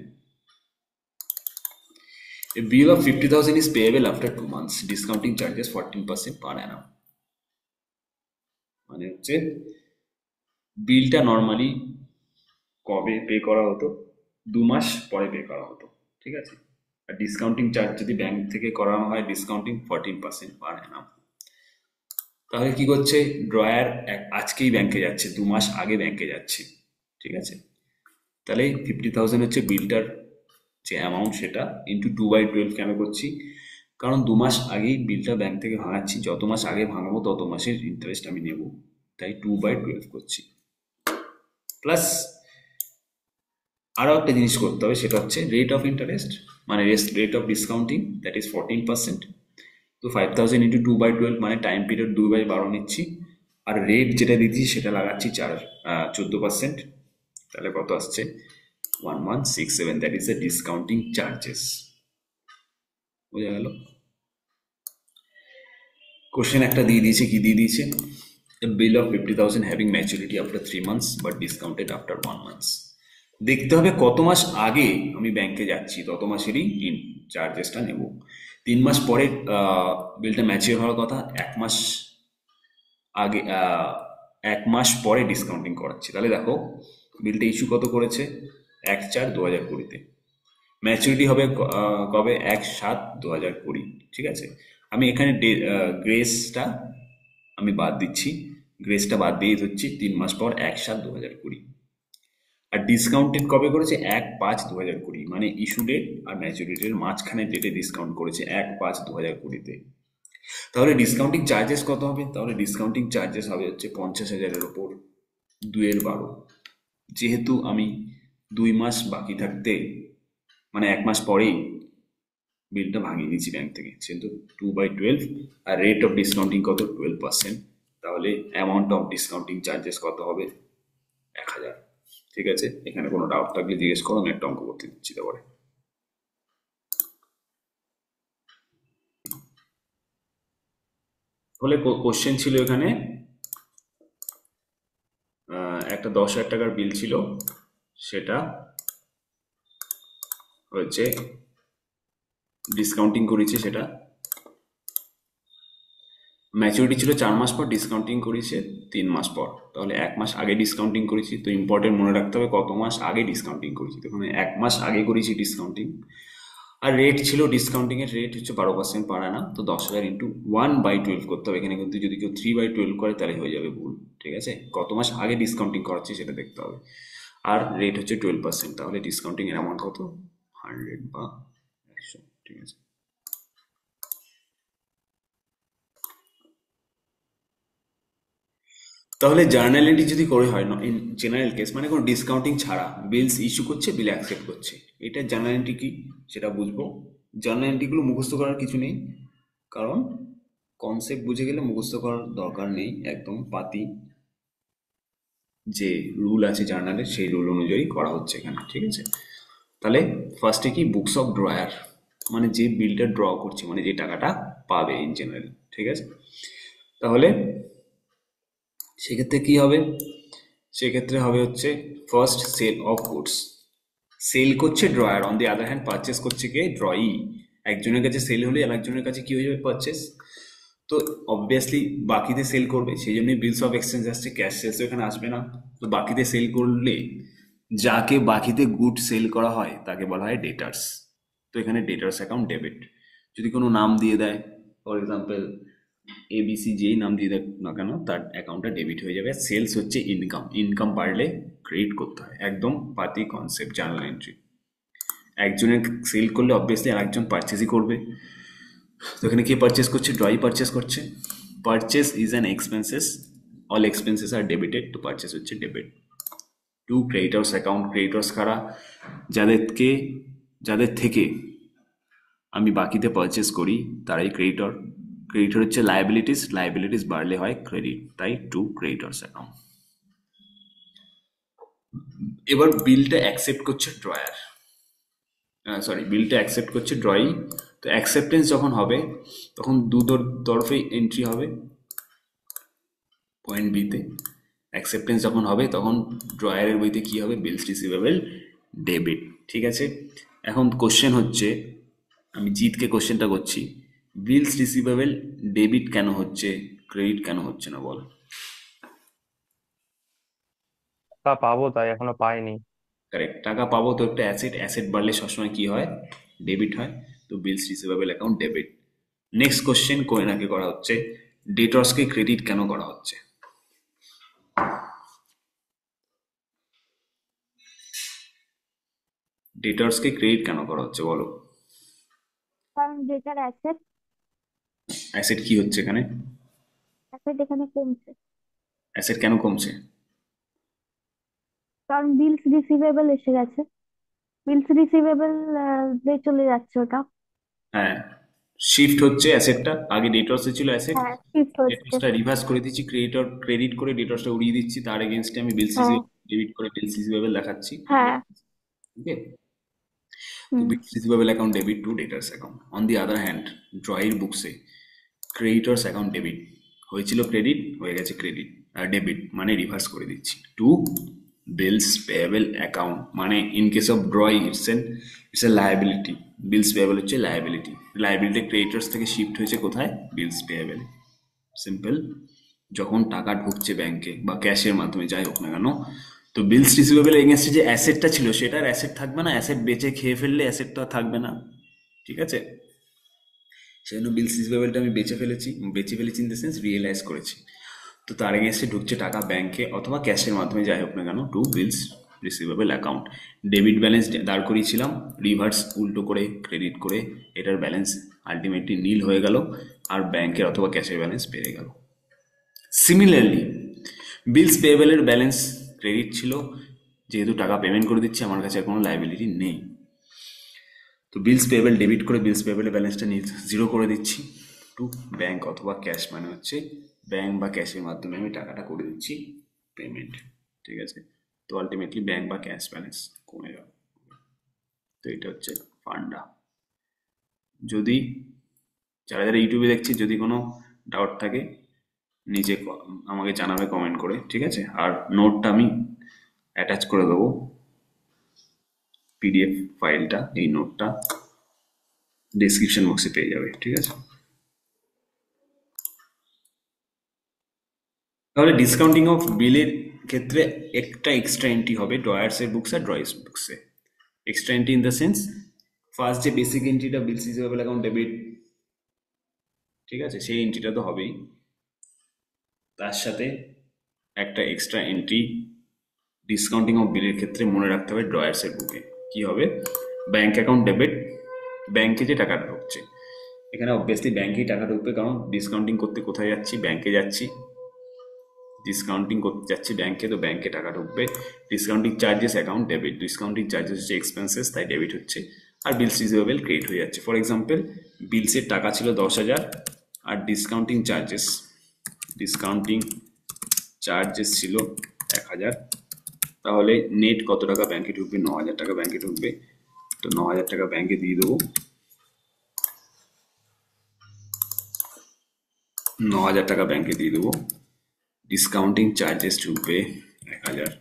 A bill of 50,000 is payable after 2 months. Discounting charges 14% per annum. মানে হচ্ছে বিলটা নর্মালি কবে পে করা হতো, 2 মাস পরে পে করা হতো। ঠিক আছে, আর ডিসকাউন্টিং চার্জ যদি ব্যাংক থেকে করানো হয়, ডিসকাউন্টিং 14% পার অ্যানাম। তাহলে কি করছে, ড্রয়ার আজকেই ব্যাংকে যাচ্ছে, 2 মাস আগে ব্যাংকে যাচ্ছে। ঠিক আছে, তাহলে 50,000 হচ্ছে বিলটার যে অ্যামাউন্ট, সেটা ইন্টু 2/12 কেন করছি, কারণ 2 মাস আগেই বিলটা ব্যাংক থেকে ভাঙাচ্ছি, যত মাস আগে ভাঙাবো তত মাসের ইন্টারেস্ট আমি নেব, তাই 2/12 করছি। প্লাস আরও একটা জিনিস করতে হবে, সেটা হচ্ছে রেট অফ ইন্টারেস্ট, মানে rate of discounting that is 14%। তো 5,000 ইন্টু 2/12 মানে টাইম পিরিয়ড 2/12 নিচ্ছি, আর রেট যেটা দিচ্ছি সেটা লাগাচ্ছি 14%। তাহলে কত আসছে, 1167, that is the discounting charges. বোঝা গেল? কোশ্চেন একটা দিয়ে দিয়েছে, কি দিয়ে দিয়েছে, বিল of 50,000 having maturity after 3 months but discounted after 1 month। দেখতে হবে কত মাস আগে আমি ব্যাংকে যাচ্ছি তত মাসেরই চার্জেসটা নেব। 3 মাস পরে বিলটা ম্যাচিওর হওয়ার কথা, 1 মাস আগে 1 মাস পরে ডিসকাউন্টিং করাচ্ছি। তাহলে দেখো বিলটা ইস্যু কত করেছে, 1/4/2020-তে, ম্যাচুরিটি হবে কবে, 1/7/2020। ঠিক আছে, আমি এখানে গ্রেসটা আমি বাদ দিচ্ছি, গ্রেসটা বাদ দিয়ে ধরছি 3 মাস পর 1/7/2020। আর ডিসকাউন্টেড কবে করেছে, 1/5/2020, মানে ইস্যু ডেট আর ম্যাচুরিটির মাঝখানে ডেটে ডিসকাউন্ট করেছে 1/5/2020-তে। তাহলে ডিসকাউন্টিং চার্জেস কত হবে, তাহলে ডিসকাউন্টিং চার্জেস হবে হচ্ছে 50,000-এর ওপর 2/12। যেহেতু আমি 2 মাস বাকি থাকতে, মানে 1 মাস পরেই বিলটা ভাঙিয়ে দিচ্ছি ব্যাংক থেকে, সেহেতু 2/12, আর রেট অফ ডিসকাউন্টিং কত, 12%। তাহলে অ্যামাউন্ট অফ ডিসকাউন্টিং চার্জেস কত হবে, 1,000। ঠিক আছে, এখানে কোনো ডাউট থাকলে জিজ্ঞেস করো, আমি একটা অঙ্ক করতে দিচ্ছি। তারপরে তাহলে কোশ্চেন ছিল এখানে, একটা 10,000 টাকার বিল ছিল, সেটা হচ্ছে ডিসকাউন্টিং করেছে, সেটা ম্যাচুরিটি ছিল 4 মাস পর, ডিসকাউন্টিং করেছে 3 মাস পর, তাহলে 1 মাস আগে ডিসকাউন্টিং করেছি। তো ইম্পর্টেন্ট মনে রাখতে হবে কত মাস আগে ডিসকাউন্টিং করেছি, তো এখানে 1 মাস আগে করেছি ডিসকাউন্টিং। আর রেট ছিল, ডিসকাউন্টিং এর রেট হচ্ছে 12% পার অ্যানাম। তো 10,000 ইন্টু 1/12 করতে হবে এখানে, কিন্তু যদি কেউ 3/12 করে তাহলে হয়ে যাবে ভুল। ঠিক আছে, কত মাস আগে ডিসকাউন্টিং করাচ্ছে সেটা দেখতে হবে। আর রেট হচ্ছে 12%, তাহলে ডিসকাউন্টিং এর অ্যামাউন্ট কত, 100 বা 100। ঠিক আছে, তাহলে জার্নাল এন্ট্রি যদি করে হয় না, ইন জেনারেল কেস মানে কোনো ডিসকাউন্টিং ছাড়া বিলস ইস্যু করছে, বিল অ্যাকসেপ্ট করছে, এটা জার্নাল এন্ট্রি কি সেটা বুঝবো। জার্নাল এন্ট্রিগুলো মুখস্থ করার কিছু নেই, কারণ কনসেপ্ট বুঝে গেলে মুখস্থ করার দরকার নেই, একদম পাতি যে রুল আছে জার্নালের সেই রুল অনুযায়ী করা হচ্ছে এখানে। ঠিক আছে, তাহলে ফার্স্টে কি, বুকস অফ ড্রয়ার, মানে যে বিলটা ড্র করছে, মানে যে টাকাটা পাবে ইন জেনারেল। ঠিক আছে, তাহলে সেক্ষেত্রে কি হবে, সেক্ষেত্রে হবে হচ্ছে first sale of goods, sale করছে drawer, on the other hand purchase করছে কে, ড্রয়ি। একজনের কাছে সেল হলে আরেকজনের কাছে কি হয়ে যাবে, পারচেস। তো অবভিয়াসলি বাকিতে সেল করবে, সেই জন্যই বিলস অফ এক্সচেঞ্জ আসছে, ক্যাশ সেলস এখানে আসবে না। তো বাকিতে সেল করলে, যাকে বাকিতে গুড সেল করা হয় তাকে বলা হয় ডেটার্স। তো এখানে ডেটার্স অ্যাকাউন্ট ডেবিট। যদি কোনো নাম দিয়ে দেয়, ফর এক্সাম্পল এবিসি যেই নাম দিয়ে দেখ না কেন তার অ্যাকাউন্টটা ডেবিট হয়ে যাবে। সেলস হচ্ছে ইনকাম, ইনকাম বাড়লে ক্রেডিট করতে হয়, একদম পাতি কনসেপ্ট, জার্নাল এন্ট্রি। একজনের সেল করলে অবভিয়াসলি আরেকজন পারচেসই করবে। তো এখানে কে পারচেস করছে? ড্রই পারচেস করছে। Purchase is an expenses, all expenses are debited, তো পারচেস হচ্ছে debit. To creditors account, creditors কারা? যাদেরকে, যাদের থেকে আমি বাকিতে পারচেস করি তারাই ক্রেডিটর। ক্রেডিটর হচ্ছে লায়াবিলিটিস, লায়াবিলিটিস বাড়লে হয় ক্রেডিট, তাই টু ক্রেডিটর্স অ্যাকাউন্ট। এবার বিলটা অ্যাকসেপ্ট করছে ড্রয়ার, সরি বিলটা অ্যাকসেপ্ট করছে ড্রয়িং। তো অ্যাকসেপ্টেন্স যখন হবে তখন তরফেই এন্ট্রি হবে পয়েন্ট বিতে। অ্যাকসেপ্টেন্স যখন হবে তখন ড্রয়ারের বইতে কি হবে? Bills receivable debit. ঠিক আছে, এখন কোশ্চেন হচ্ছে, আমি জিতকে কোশ্চেনটা করছি, বিলস রিসিভেবল ডেবিট কেন হচ্ছে, ক্রেডিট কেন হচ্ছে না বল? তা পাবো, তাই এখনো পাইনি। কারেক্ট, টাকা পাবো তো একটা অ্যাসেট, অ্যাসেট বাড়লে সবসময় কি হয়? ডেবিট হয়। তো bills receivable account debit. Next question কোয়েনাকে করা হচ্ছে, ডেটর্সকে ক্রেডিট কেন করা হচ্ছে? ডেটর্সকে ক্রেডিট কেন করা হচ্ছে বলো? কারণ যেটার অ্যাসেট, অ্যাসেট কি হচ্ছে এখানে? অ্যাসেট এখানে কমছে। অ্যাসেট কেন কমছে? কারণ বিলস রিসিভেবল এসে গেছে, বিলস রিসিভেবল চলে যাচ্ছে ওটা। হ্যাঁ, শিফট হচ্ছে অ্যাসেটটা, আগে ডেটর্সে ছিল অ্যাসেট, হ্যাঁ, শিফট হচ্ছে। ডেটর্সটা রিভার্স করে দিচ্ছি, ক্রেডিটর ক্রেডিট করে ডেটর্সটা উড়িয়ে দিচ্ছি, তার এগেনস্টে আমি বিলস হ্যাঁ। রিসিভেবল ডেবিট করে বিলস রিসিভেবল দেখাচ্ছি। হ্যাঁ। ওকে, তো হুম। Bills receivable account debit to debtors account. On the other hand drawer বুকসে ক্রেডিটর্স অ্যাকাউন্ট ডেবিট হয়েছিল, ক্রেডিট হয়ে গেছে ক্রেডিট, আর ডেবিট মানে রিভার্স করে দিচ্ছি টু বিলস পেয়েবল অ্যাকাউন্ট। মানে in case of drawee it's a liability, bills payable হচ্ছে লায়াবিলিটি, লায়াবিলিটি ক্রেডিটর্স থেকে শিফট হয়েছে কোথায়? Bills payable. সিম্পল। যখন টাকা ঢুকছে ব্যাংকে বা ক্যাশের মাধ্যমে যাই হোক না কেন, তো বিলস রিসিভেবল এগেনস্টে যে অ্যাসেটটা ছিল সেটার অ্যাসেট থাকবে না, অ্যাসেট বেচে খেয়ে ফেললে অ্যাসেট তো আর থাকবে না। ঠিক আছে, সেজন্য বিলস রিসিভেবলটা আমি বেচে ফেলেছি ইন দ্য সেন্স রিয়েলাইজ করেছি। তো তার এগেনস্টে ঢুকছে টাকা ব্যাংকে অথবা ক্যাশের মাধ্যমে যাই হোক না কেন two bills receivable account. Debit balance দাঁড় করিয়েছিলাম, রিভার্স উল্টো করে ক্রেডিট করে এটার ব্যালেন্স আলটিমেটলি নীল হয়ে গেল, আর ব্যাংকের অথবা ক্যাশের ব্যালেন্স বেড়ে গেল। সিমিলারলি বিলস পেয়েবলের ব্যালেন্স ক্রেডিট ছিল, যেহেতু টাকা পেমেন্ট করে দিচ্ছি আমার কাছে আর কোনো লাইবিলিটি নেই, তো বিলস পেয়েবল ডেবিট করে বিলস পেয়েবলের ব্যালেন্সটা জিরো করে দিচ্ছি টু ব্যাংক অথবা ক্যাশ, মানে হচ্ছে ব্যাংক বা ক্যাশের মাধ্যমে আমি টাকাটা করে দিচ্ছি পেমেন্ট। ঠিক আছে, তো আলটিমেটলি ব্যাংক বা ক্যাশ ব্যালেন্স কমে গেল। তো এটা হচ্ছে ফান্ডা। যদি যারা যারা ইউটিউবে দেখছি যদি কোনো ডাউট থাকে নিচে আমাকে জানাবে কমেন্ট করে, ঠিক আছে? আর নোটটা আমি অ্যাটাচ করে দেবো, পিডিএফ ফাইলটা, এই নোটটা ডিসক্রিপশন বক্সে পেয়ে যাবে, ঠিক আছে? তাহলে ডিসকাউন্টিং অফ বিলের ক্ষেত্রে একটা এক্সট্রা এন্ট্রি হবে ড্রয়ার্সের বুকস আর ড্রয়ার্স বুকসে। Extra entry in the sense, first যে বেসিক এন্ট্রিটা বিলস রিসিভেবল অ্যাকাউন্ট ডেবিট, ঠিক আছে, সেই এন্ট্রিটা তো হবেই, তার সাথে একটা এক্সট্রা এন্ট্রি ডিসকাউন্টিং অফ বিলের ক্ষেত্রে মনে রাখতে হবে ড্রয়ার্সের বুকে কি হবে? ব্যাংক অ্যাকাউন্ট ডেবিট, ব্যাংকে যে টাকা ঢুকছে, এখানে অবভিয়াসলি ব্যাংকেই টাকা ঢুকবে, কারণ ডিসকাউন্টিং করতে কোথায় যাচ্ছি? ব্যাংকে যাচ্ছি, ডিসকাউন্টিং করতে যাচ্ছি ব্যাংকে, তো ব্যাংকে টাকা ঢুকবে। Discounting charges account debit, discounting charges হচ্ছে এক্সপেন্সেস, তাই ডেবিট হচ্ছে, আর বিলস রিসিভেবল ক্রেডিট হয়ে যাচ্ছে। ফর এক্সাম্পল, বিলসের টাকা ছিল 10,000 আর ডিসকাউন্টিং চার্জেস ছিল 1,000, তাহলে নেট কত টাকা ব্যাংকে ঢুকবে? 9,000 টাকা ব্যাংকে ঢুকবে। তো 9,000 টাকা ব্যাংকে দিয়ে দেবো, 9,000 টাকা ব্যাংকে দিয়ে দেবো, ডিসকাউন্টিং চার্জেস ঢুকবে 1,000,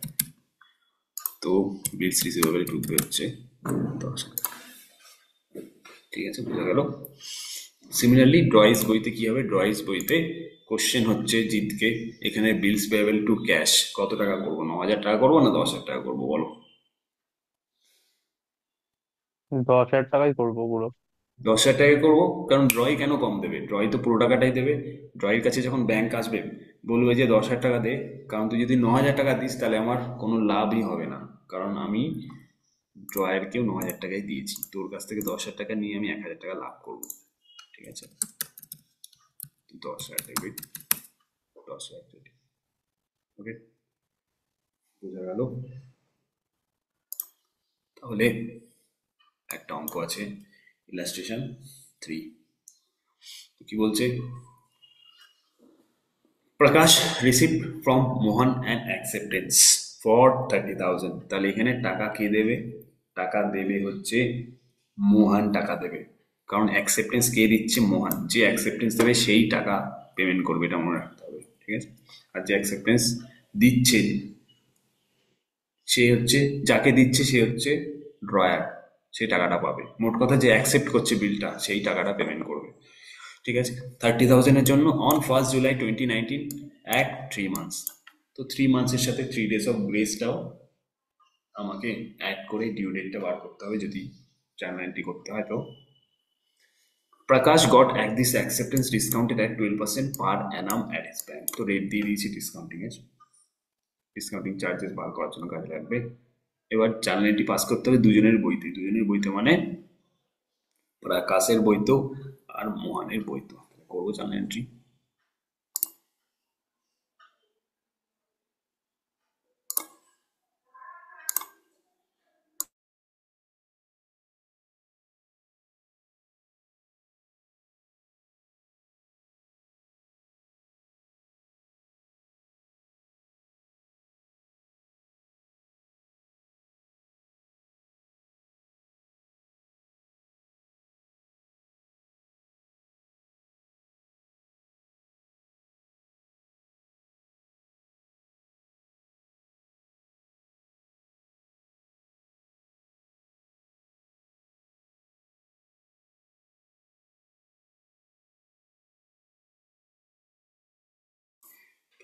তো বিলস রিসিভেবল ঢুকবে হচ্ছে 10,000। ঠিক আছে, বোঝা গেল? সিমিলারলি ড্রয়েস বইতে কি হবে? ড্রয়েস বইতে কোশ্চেন হচ্ছে জিতকে, এখানে বিলস পেয়েবল টু ক্যাশ কত টাকা করবো? 9,000 টাকা করবো না 10,000 টাকা করবো বলো? 10,000 টাকাই করবো পুরো। 10,000 টাকা করবো, কারণ ড্রয় কেন কম দেবে, ড্রয় তো পুরো টাকাটাই দেবে। ড্রয়ের কাছে যখন ব্যাংক আসবে বলবে যে 10,000 টাকা দে, কারণ তুই যদি 9,000 টাকা দিস তাহলে আমার কোনো লাভই হবে না, কারণ আমি ড্রয়ারকেও 9,000 টাকাই দিয়েছি, তোর কাছ থেকে 10,000 টাকা নিয়ে আমি 1,000 টাকা লাভ করবো। ঠিক আছে, 10,000 ডেবিট, 10,000 ক্রেডিট। ওকে, বোঝা গেল? তাহলে একটা অঙ্ক আছে, ইলাস্ট্রেশন 3। কি বলছে, Prakash receive from Mohan and acceptance for 30,000। তাহলে এখানে টাকা কে দেবে, টাকা দেবে হচ্ছে মোহন টাকা দেবে, কারণ অ্যাকসেপ্টেন্স কে দিচ্ছে, মোহন। যে অ্যাকসেপ্টেন্স দেবে সেই টাকা পেমেন্ট করবে, এটা মনে রাখতে হবে। ঠিক আছে, আর যে অ্যাকসেপ্টেন্স দিচ্ছে সে হচ্ছে, যাকে দিচ্ছে সে হচ্ছে ড্রয়ার, সে টাকাটা পাবে। মোট কথা যে অ্যাকসেপ্ট করছে বিলটা সেই টাকাটা পেমেন্ট করবে। ঠিক আছে, 30,000-এর জন্য অন 1 জুলাই 2019 অ্যাট 3 মান্থস। তো 3 মান্থসের সাথে 3 ডেজ অফ গ্রেসটাও আমাকে অ্যাড করে ডিউ ডেটটা বার করতে হবে, যদি জার্নাল এন্ট্রি করতে হয়। তো Prakash got at this acceptance discounted at 12% per annum at his bank. তো রেট দিয়ে দিয়েছি ডিসকাউন্টিং এর, ডিসকাউন্টিং চার্জেস বার করার জন্য কাজে লাগবে। এবার জার্নাল এন্ট্রি পাস করতে হবে দুজনের বইতে, দুজনের বইতে মানে প্রকাশের বইতেও আর মোহনের বইতেও। করবো জার্নাল এন্ট্রি।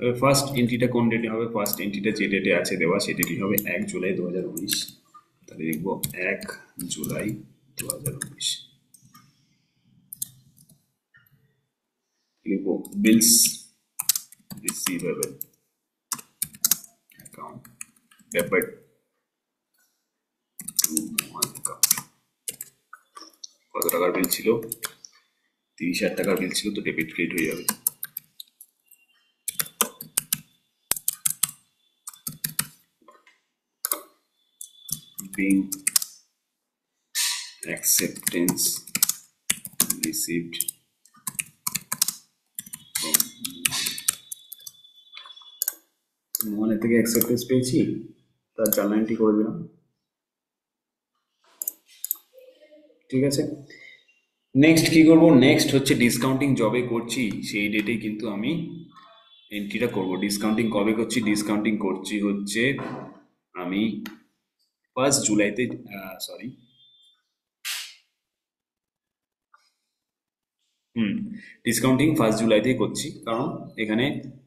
তবে ফার্স্ট এন্ট্রিটা কোন ডেটে হবে, ফার্স্ট এন্ট্রিটা যে ডেটে আছে দেওয়া সেই ডেটই হবে 1 জুলাই 2019। তাহলে লিখবো 1 জুলাই 2019। লিখবো bills receivable account debit to Mohan account. কত টাকার বিল ছিল, 30,000 টাকার বিল ছিল, তো ডেবিট ক্রেডিট হয়ে যাবে। বিং acceptance received from মোহনের থেকে অ্যাকসেপ্টেন্স পেয়েছি, তার জার্নাল এন্ট্রি করে দিলাম। ঠিক আছে, নেক্সট কি করব, নেক্সট হচ্ছে ডিসকাউন্টিং জবে করছি সেই ডেটে কিন্তু আমি এন্ট্রিটা করব। ডিসকাউন্টিং কবে করছি, ডিসকাউন্টিং করছি হচ্ছে আমি 1 জুলাইতে, সরি, ডিসকাউন্টিং 1 জুলাইতেই করছি, কারণ এখানে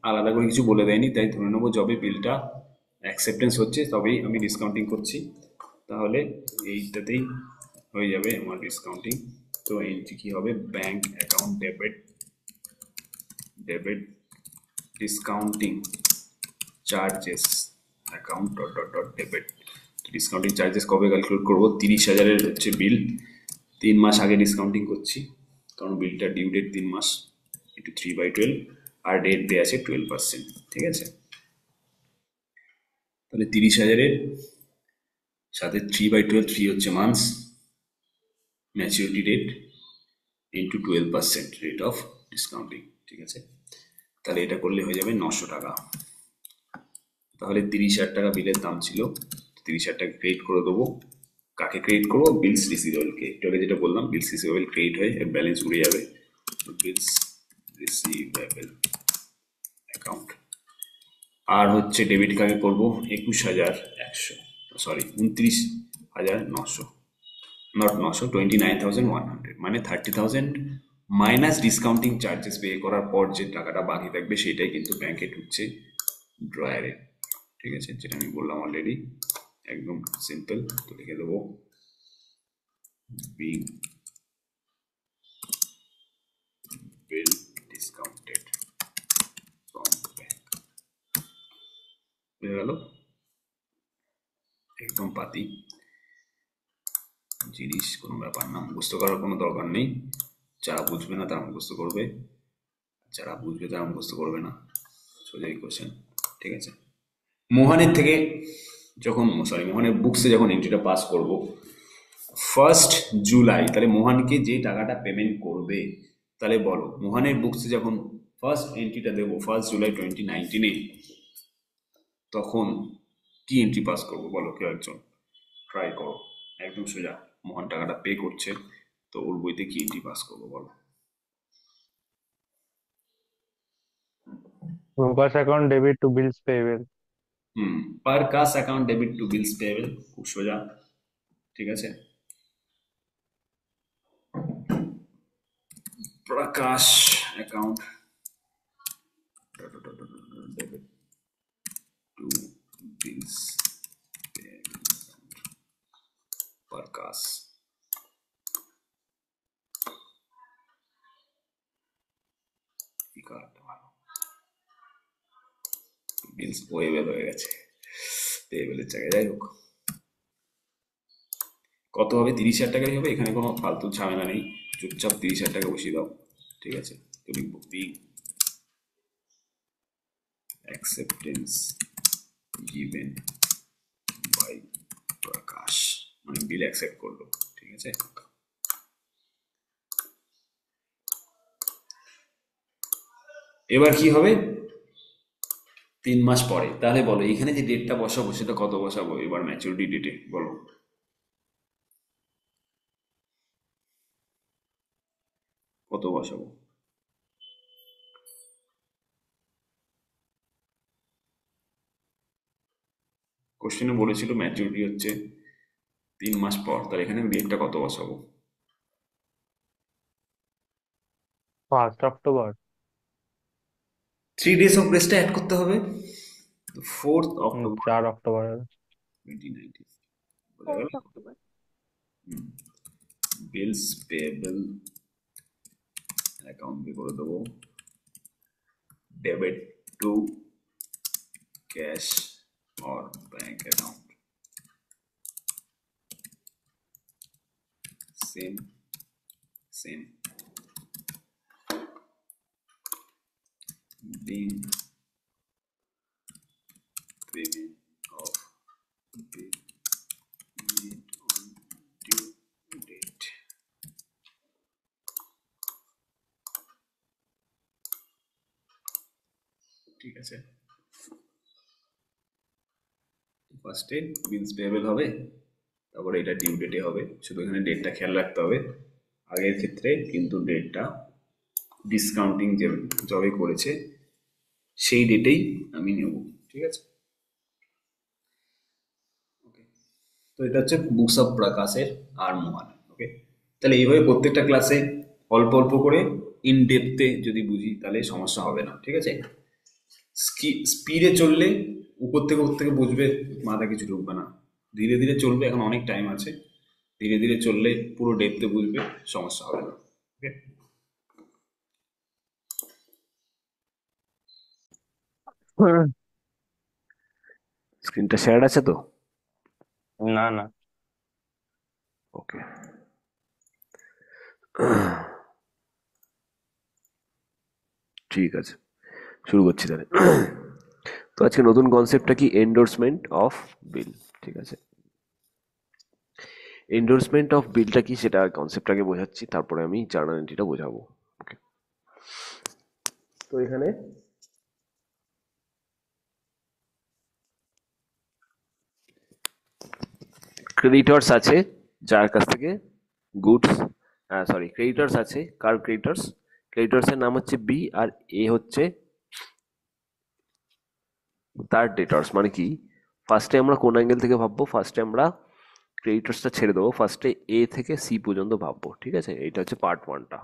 আলাদা করে কিছু বলে দেয়নি, তাই ধরে নেবো যবে বিলটা অ্যাকসেপ্টেন্স হচ্ছে তবেই আমি ডিসকাউন্টিং করছি। তাহলে এইটাতেই হয়ে যাবে আমার ডিসকাউন্টিং। তো এন্ট্রি কি হবে, bank account debit, debit discounting charges account dot dot dot debit. Discounting charges কবে ক্যালকুলেট করবো, 30,000-এর হচ্ছে বিল, 3 মাস আগে ডিসকাউন্টিং করছি, কারণ বিলটা ডিউ ডেট 3 মাস, একটু 3/12, আর রেট দেওয়া আছে 12%। ঠিক আছে, তাহলে 30,000-এর সাথে 3/12, 3 হচ্ছে months, maturity rate into 12% rate of discounting. ঠিক আছে, তাহলে এটা করলে হয়ে যাবে 900 টাকা। তাহলে 30,000 টাকা বিলের দাম ছিল, 30,000 টাকা ক্রেডিট করে দেবো। কাকে ক্রেডিট করবো, বিলস রিসিভেবলকে। একটু আগে যেটা বললাম, বিলস রিসিভেবল ক্রেডিট হয়ে এর ব্যালেন্স উড়ে যাবে, বিলস রিসিভেবল অ্যাকাউন্ট। আর হচ্ছে ডেবিট কাকে করবো, 21,100, সরি 29,900, নট 900, 29,100, মানে 30,000 মাইনাস ডিসকাউন্টিং চার্জেস পে করার পর যে টাকাটা বাকি থাকবে সেটাই কিন্তু ব্যাংকে ঢুকছে ড্রয়ারে। ঠিক আছে, যেটা আমি বললাম অলরেডি, একদম সিম্পল। তো লিখে দেবো being bill discounted from bank. বুঝে গেল? একদম পাতি জিনিস, কোনো ব্যাপার না, মুখস্থ করার কোনো দরকার নেই। যারা বুঝবে না তারা মুখস্থ করবে, যারা বুঝবে তারা মুখস্থ করবে না, সোজাই কোশ্চেন। ঠিক আছে, মোহনের থেকে যখন মোহনের বুকসে যখন এন্ট্রিটা পাস করব 1 জুলাই, তাহলে মোহনকে যে টাকাটা পেমেন্ট করবে, তাহলে বলো মোহনের বুকসে যখন ফার্স্ট এন্ট্রিটা দেবো 1 জুলাই 2019, তখন কি এন্ট্রি পাস করবো বলো? কেউ একজন ট্রাই করো, একদম সোজা। মোহন টাকাটা পে করছে, তো ওর বইতে কি এন্ট্রি পাস করবো বলো? রূপাস account debit to bills payable. Purchase account debit to bills payable, খুব সোজা। ঠিক আছে, Prakash account debit to bills payable, Prakash. কি কারণটা ভালো, বিলস ওয়েবেল হয়ে গেছে পেয়েবলের জায়গায়। যাই হোক, কত হবে? 30,000 টাকাই হবে, এখানে কোনো ফালতু ঝামেলা নেই, চুপচাপ 30,000 টাকা বসিয়ে দাও। ঠিক আছে, তো লিখবো বি অ্যাকসেপ্টেন্স গিভেন বাই প্রকাশ, মানে বিল অ্যাকসেপ্ট করলো। ঠিক আছে, এবার কি হবে? 3 মাস পরে। তাহলে বলো এখানে যে ডেটটা বসাবো সেটা কত বসাবো এবার ম্যাচুরিটি ডেটে? বলো কত বসাবো? কোশ্চেনে বলেছিল ম্যাচুরিটি হচ্ছে 3 মাস পর, তাহলে এখানে ডেটটা কত বসাবো? 1 অক্টোবর। 3 days অফ গ্রেসটা অ্যাড করতে হবে, 4 অক্টোবর 4 অক্টোবর। 2019। বোঝা গেল? 4 অক্টোবর। বিলস পেয়েবল অ্যাকাউন্টে করে দেবো debit to cash or bank account, same same being payment of bill made on due date. ঠিক আছে, ফার্স্টে বিলস পেয়েবল হবে, তারপরে এটা ডিউ ডেটে হবে। শুধু এখানে ডেটটা খেয়াল রাখতে হবে, আগের ক্ষেত্রে কিন্তু ডেটটা ডিসকাউন্টিং যে যবে করেছে সেই ডেটেই আমি নেব। ঠিক আছে, ওকে। তো এটা হচ্ছে বুকস অফ প্রকাশের আর মোহন। ওকে, তাহলে এইভাবে প্রত্যেকটা ক্লাসে অল্প অল্প করে ইন ডেপথে যদি বুঝি তাহলে সমস্যা হবে না। ঠিক আছে, স্পিডে চললে উপর থেকে বুঝবে, মাথা কিছু ঢুকবে না। ধীরে ধীরে চলবে, এখন অনেক টাইম আছে, ধীরে ধীরে চললে পুরো ডেপথে বুঝবে, সমস্যা হবে না। ওকে, স্ক্রিনটা শেয়ার আছে তো? না না। ওকে, ঠিক আছে, শুরু করছি তাহলে। তো আজকে নতুন কনসেপ্টটা কি? এন্ডোর্সমেন্ট অফ বিল। ঠিক আছে, এন্ডোর্সমেন্ট অফ বিলটা কি সেটা কনসেপ্টটাকে বোঝাচ্ছি, তারপরে আমি জার্নাল এন্ট্রিটা বোঝাবো। ওকে, তো এখানে ক্রেডিটর্স আছে, যার কাছ থেকে গুডস, সরি ক্রেডিটর্স আছে, কার ক্রেডিটর্স? ক্রেডিটর্সের নাম হচ্ছে বি, আর এ হচ্ছে তার ডেটর্স। মানে কি, ফার্স্টে আমরা কোন অ্যাঙ্গেল থেকে ভাববো? ফার্স্টে আমরা ক্রেডিটর্সটা ছেড়ে দেবো, ফার্স্টে এ থেকে সি পর্যন্ত ভাববো। ঠিক আছে, এইটা হচ্ছে পার্ট 1টা,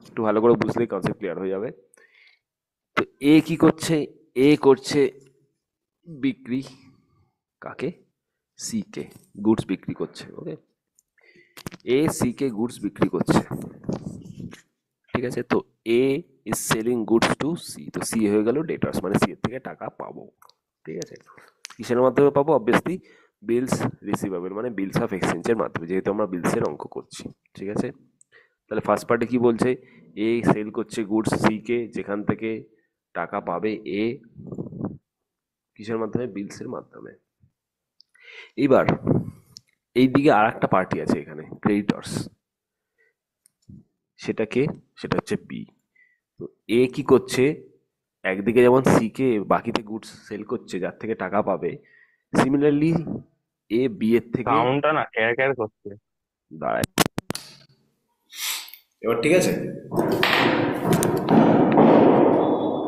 একটু ভালো করে বুঝলেই কনসেপ্ট ক্লিয়ার হয়ে যাবে। তো এ কি করছে? এ করছে বিক্রি, কাকে? সি কে, গুডস বিক্রি করছে। ওকে, এ সি কে গুডস বিক্রি করছে। ঠিক আছে? তো A is selling goods to C, তো সি হয়ে গেল ডেটার্স, মানে সি এর থেকে টাকা পাবো। ঠিক আছে? কিসের মাধ্যমে পাবো? অবভিয়াসলি বিলস রিসিভেবল, মানে বিলস অফ এক্সচেঞ্জের মাধ্যমে, যেহেতু আমরা বিলসের অঙ্ক করছি। ঠিক আছে? তাহলে ফার্স্ট পার্টে কি বলছে? এ সেল করছে গুডস সি কে, যেখান থেকে টাকা পাবে এ, কিসের মাধ্যমে? বিলসের মাধ্যমে। এইবার এইদিকে আর একটা পার্টি আছে এখানে, ক্রেডিটর্স। সেটা কে? সেটা হচ্ছে বি। তো এ কি করছে? একদিকে যেমন সি কে বাকিতে গুডস সেল করছে যার থেকে টাকা পাবে, সিমিলারলি এ বি এর থেকে, সাউন্ডটা না ক্যার ক্যার করছে। দাঁড়ায়, এবার ঠিক আছে?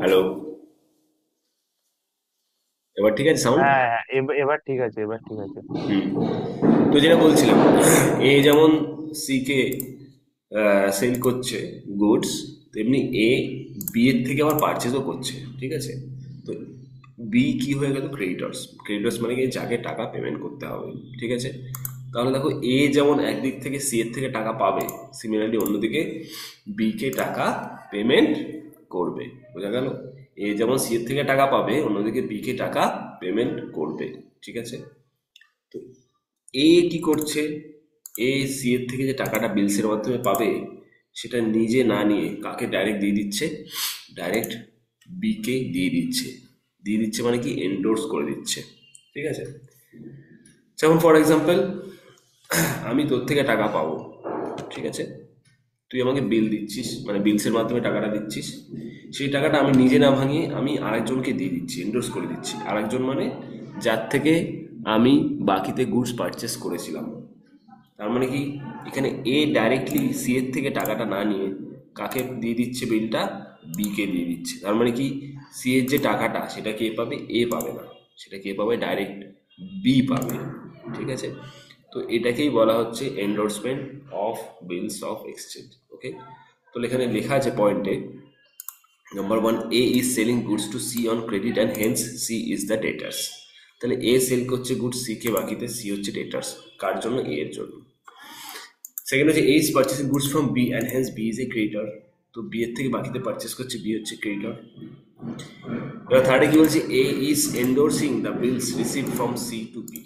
হ্যালো, এবার ঠিক আছে সাউন্ড? হ্যাঁ হ্যাঁ, এবার ঠিক আছে, এবার ঠিক আছে। হুম। তো যেটা বলছিলাম, এ যেমন সি কে সেল করছে গুডস, তেমনি এ বি এর থেকে আবার পারচেজও করছে। ঠিক আছে? তো বি কি হয়ে গেল? ক্রেডিটর্স। ক্রেডিটর্স মানে কি? যাকে টাকা পেমেন্ট করতে হবে। ঠিক আছে? তাহলে দেখো, এ যেমন একদিক থেকে সি এর থেকে টাকা পাবে, সিমিলারলি অন্যদিকে বি কে টাকা পেমেন্ট করবে। বোঝা গেল? এ যেমন সি এর থেকে টাকা পাবে, অন্যদিকে বি কে টাকা পেমেন্ট করবে। ঠিক আছে? তো এ কি করছে? এ সি এর থেকে যে টাকাটা বিলসের মাধ্যমে পাবে, সেটা নিজে না নিয়ে কাকে ডাইরেক্ট দিয়ে দিচ্ছে? ডাইরেক্ট বি কে দিয়ে দিচ্ছে। দিয়ে দিচ্ছে মানে কি? এন্ডোর্স করে দিচ্ছে। ঠিক আছে? যেমন ফর এক্সাম্পল, আমি তোর থেকে টাকা পাবো। ঠিক আছে? তুই আমাকে বিল দিচ্ছিস, মানে বিলসের মাধ্যমে টাকাটা দিচ্ছিস। সেই টাকাটা আমি নিজে না ভাঙিয়ে আমি আরেকজনকে দিয়ে দিচ্ছি, এন্ডোর্স করে দিচ্ছি। আরেকজন মানে যার থেকে আমি বাকিতে গুডস পারচেস করেছিলাম। তার মানে কি? এখানে এ ডাইরেক্টলি সি এর থেকে টাকাটা না নিয়ে কাকে দিয়ে দিচ্ছে বিলটা? বি কে দিয়ে দিচ্ছে। তার মানে কি? সি এর যে টাকাটা, সেটা কে পাবে? এ পাবে না, সেটা কে পাবে? ডাইরেক্ট বি পাবে। ঠিক আছে? তো এটাকেই বলা হচ্ছে endorsement of bills of exchange. Okay? তো এখানে লেখা আছে পয়েন্টে, number one, A is selling goods to C on credit and hence C is the debtors. তাহলে এ সেল করছে গুডস সি কে বাকিতে, সি হচ্ছে ডেটার্স। কার জন্য? এ এর জন্য। সেকেন্ড হচ্ছে A is purchasing goods from B and hence B is a creditor. তো বি এর থেকে বাকিতে পারচেস করছে, বি হচ্ছে ক্রেডিটর। এবার থার্ডে কি বলছে? A is endorsing the bills received from C to B.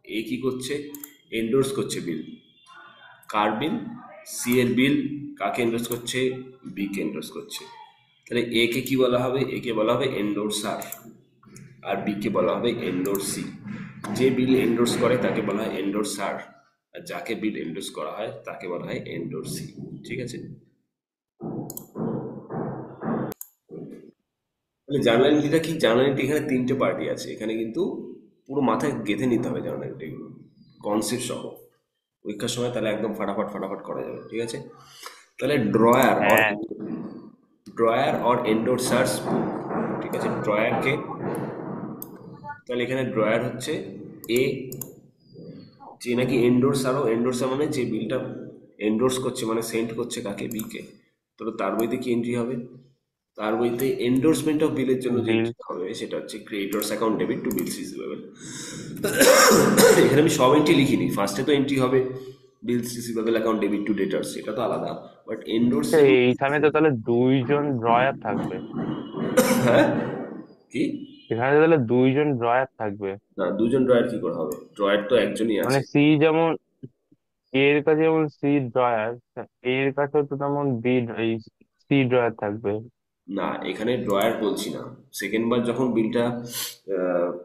A কি করছে? এন্ডোর্স করছে বিল। কার বিল? সি এর বিল। কাকে এন্ডোর্স করছে? বি কে এন্ডোর্স করছে। তাহলে এ কে কি বলা হবে? এ কে বলা হবে এন্ডোর্সার, আর বি কে বলা হবে এন্ডোর্সি। যে বিল এন্ডোর্স করে তাকে বলা হয় এন্ডোর্সার, আর যাকে বিল এন্ডোর্স করা হয় তাকে বলা হয় এন্ডোর্সি। ঠিক আছে? তাহলে জার্নাল এন্ট্রিটা কি? জার্নাল এন্ট্রি এখানে তিনটে পার্টি আছে, এখানে কিন্তু পুরো মাথায় গেঁথে নিতে হবে জার্নাল এন্ট্রিগুলো, কনসেপ্ট সহ। পরীক্ষার সময় তাহলে একদম ফাটাফাট ফাটাফাট করা যাবে। ঠিক আছে? তাহলে হ্যাঁ ড্রয়ার অর এন্ডোর্সার্স বুক। ঠিক আছে? ড্রয়ারকে, তাহলে এখানে ড্রয়ার হচ্ছে এ, যে নাকি এন্ডোর্সারও, এন্ডোর্সার মানে যে বিলটা এন্ডোর্স করছে, মানে সেন্ড করছে কাকে? বি কে। তো তার বইতে কি এন্ট্রি হবে? তার বইতে এন্ডোর্সমেন্ট অফ বিলের জন্য যে বিল। এন্ট্রি হবে সেটা হচ্ছে creditors account debit to bills receivable. এখানে আমি সব এন্ট্রি লিখিনি। ফার্স্টে তো এন্ট্রি হবে bills receivable account debit to debtors, এটা তো আলাদা। বাট আচ্ছা, এন্ডোর্সিং, এইখানে তো তাহলে দুইজন ড্রয়ার থাকবে। হ্যাঁ, কি? এখানে তো তাহলে দুইজন ড্রয়ার থাকবে। না, দুজন ড্রয়ার কি করে হবে? ড্রয়ার তো একজনই মানে আছে। সি যেমন, এর কাছে যেমন সি ড্রয়ার, এর কাছে তো তেমন বি, এই সি ড্রয়ার থাকবে। না, এখানে ড্রয়ার বলছি না। সেকেন্ড বার যখন বিলটা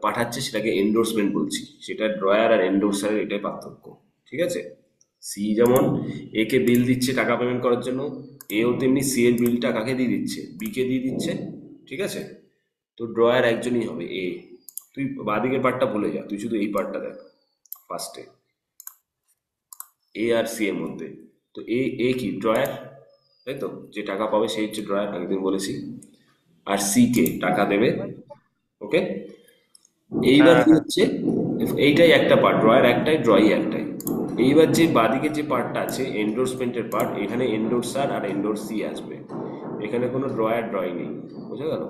পাঠাচ্ছে সেটাকে এন্ডোর্সমেন্ট বলছি। সেটা ড্রয়ার আর এন্ডোর্সারের এটাই পার্থক্য। ঠিক আছে? সি যেমন এ কে বিল দিচ্ছে টাকা পেমেন্ট করার জন্য, এও তেমনি সি এর বিলটা কাকে দিয়ে দিচ্ছে? বি কে দিয়ে দিচ্ছে। ঠিক আছে? তো ড্রয়ার একজনই হবে, এ। তুই বাদিকের পার্টটা ভুলে যা, তুই শুধু এই পার্টটা দেখ ফার্স্টে, এ আর সি এর মধ্যে। তো এ, এ কি? ড্রয়ার। তাই তো? যে টাকা পাবে সেই হচ্ছে ড্রয়ার, আগের বলেছি। আর সি কে টাকা দেবে। ওকে? এইবার হ্যাঁ কি হ্যাঁ। হচ্ছে? এইটাই একটা পার্ট, ড্রয়ার একটাই, ড্রয়ি একটাই। এইবার যে বাদিকে যে পার্টটা আছে এন্ডোর্সমেন্টের পার্ট, এখানে এন্ডোর্সার আর এন্ডোর্সি আসবে। এখানে কোনো ড্রয়ার ড্রয়ি নেই। বোঝা গেল?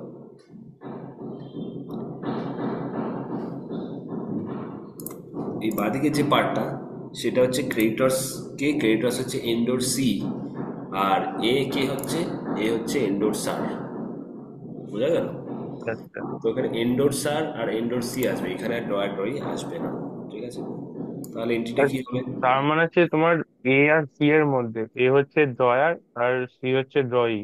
এই বাদিকে যে পার্টটা, সেটা হচ্ছে ক্রেডিটর্স কে, ক্রেডিটর্স হচ্ছে এন্ডোর্সি, আর এ কে হচ্ছে, এ হচ্ছে এন্ডোরসার, বোঝা গেল? আচ্ছা তো এখানে এন্ডোরসার আর এন্ডোরসি আসবে, এখানে আর ড্রয়ার ড্রয়ি আসবে না, ঠিক আছে? তাহলে এন্ট্রিটা কি হবে? তার মানে হচ্ছে তোমার এ আর সি এর মধ্যে এ হচ্ছে ড্রয়ার আর সি হচ্ছে ড্রয়ি,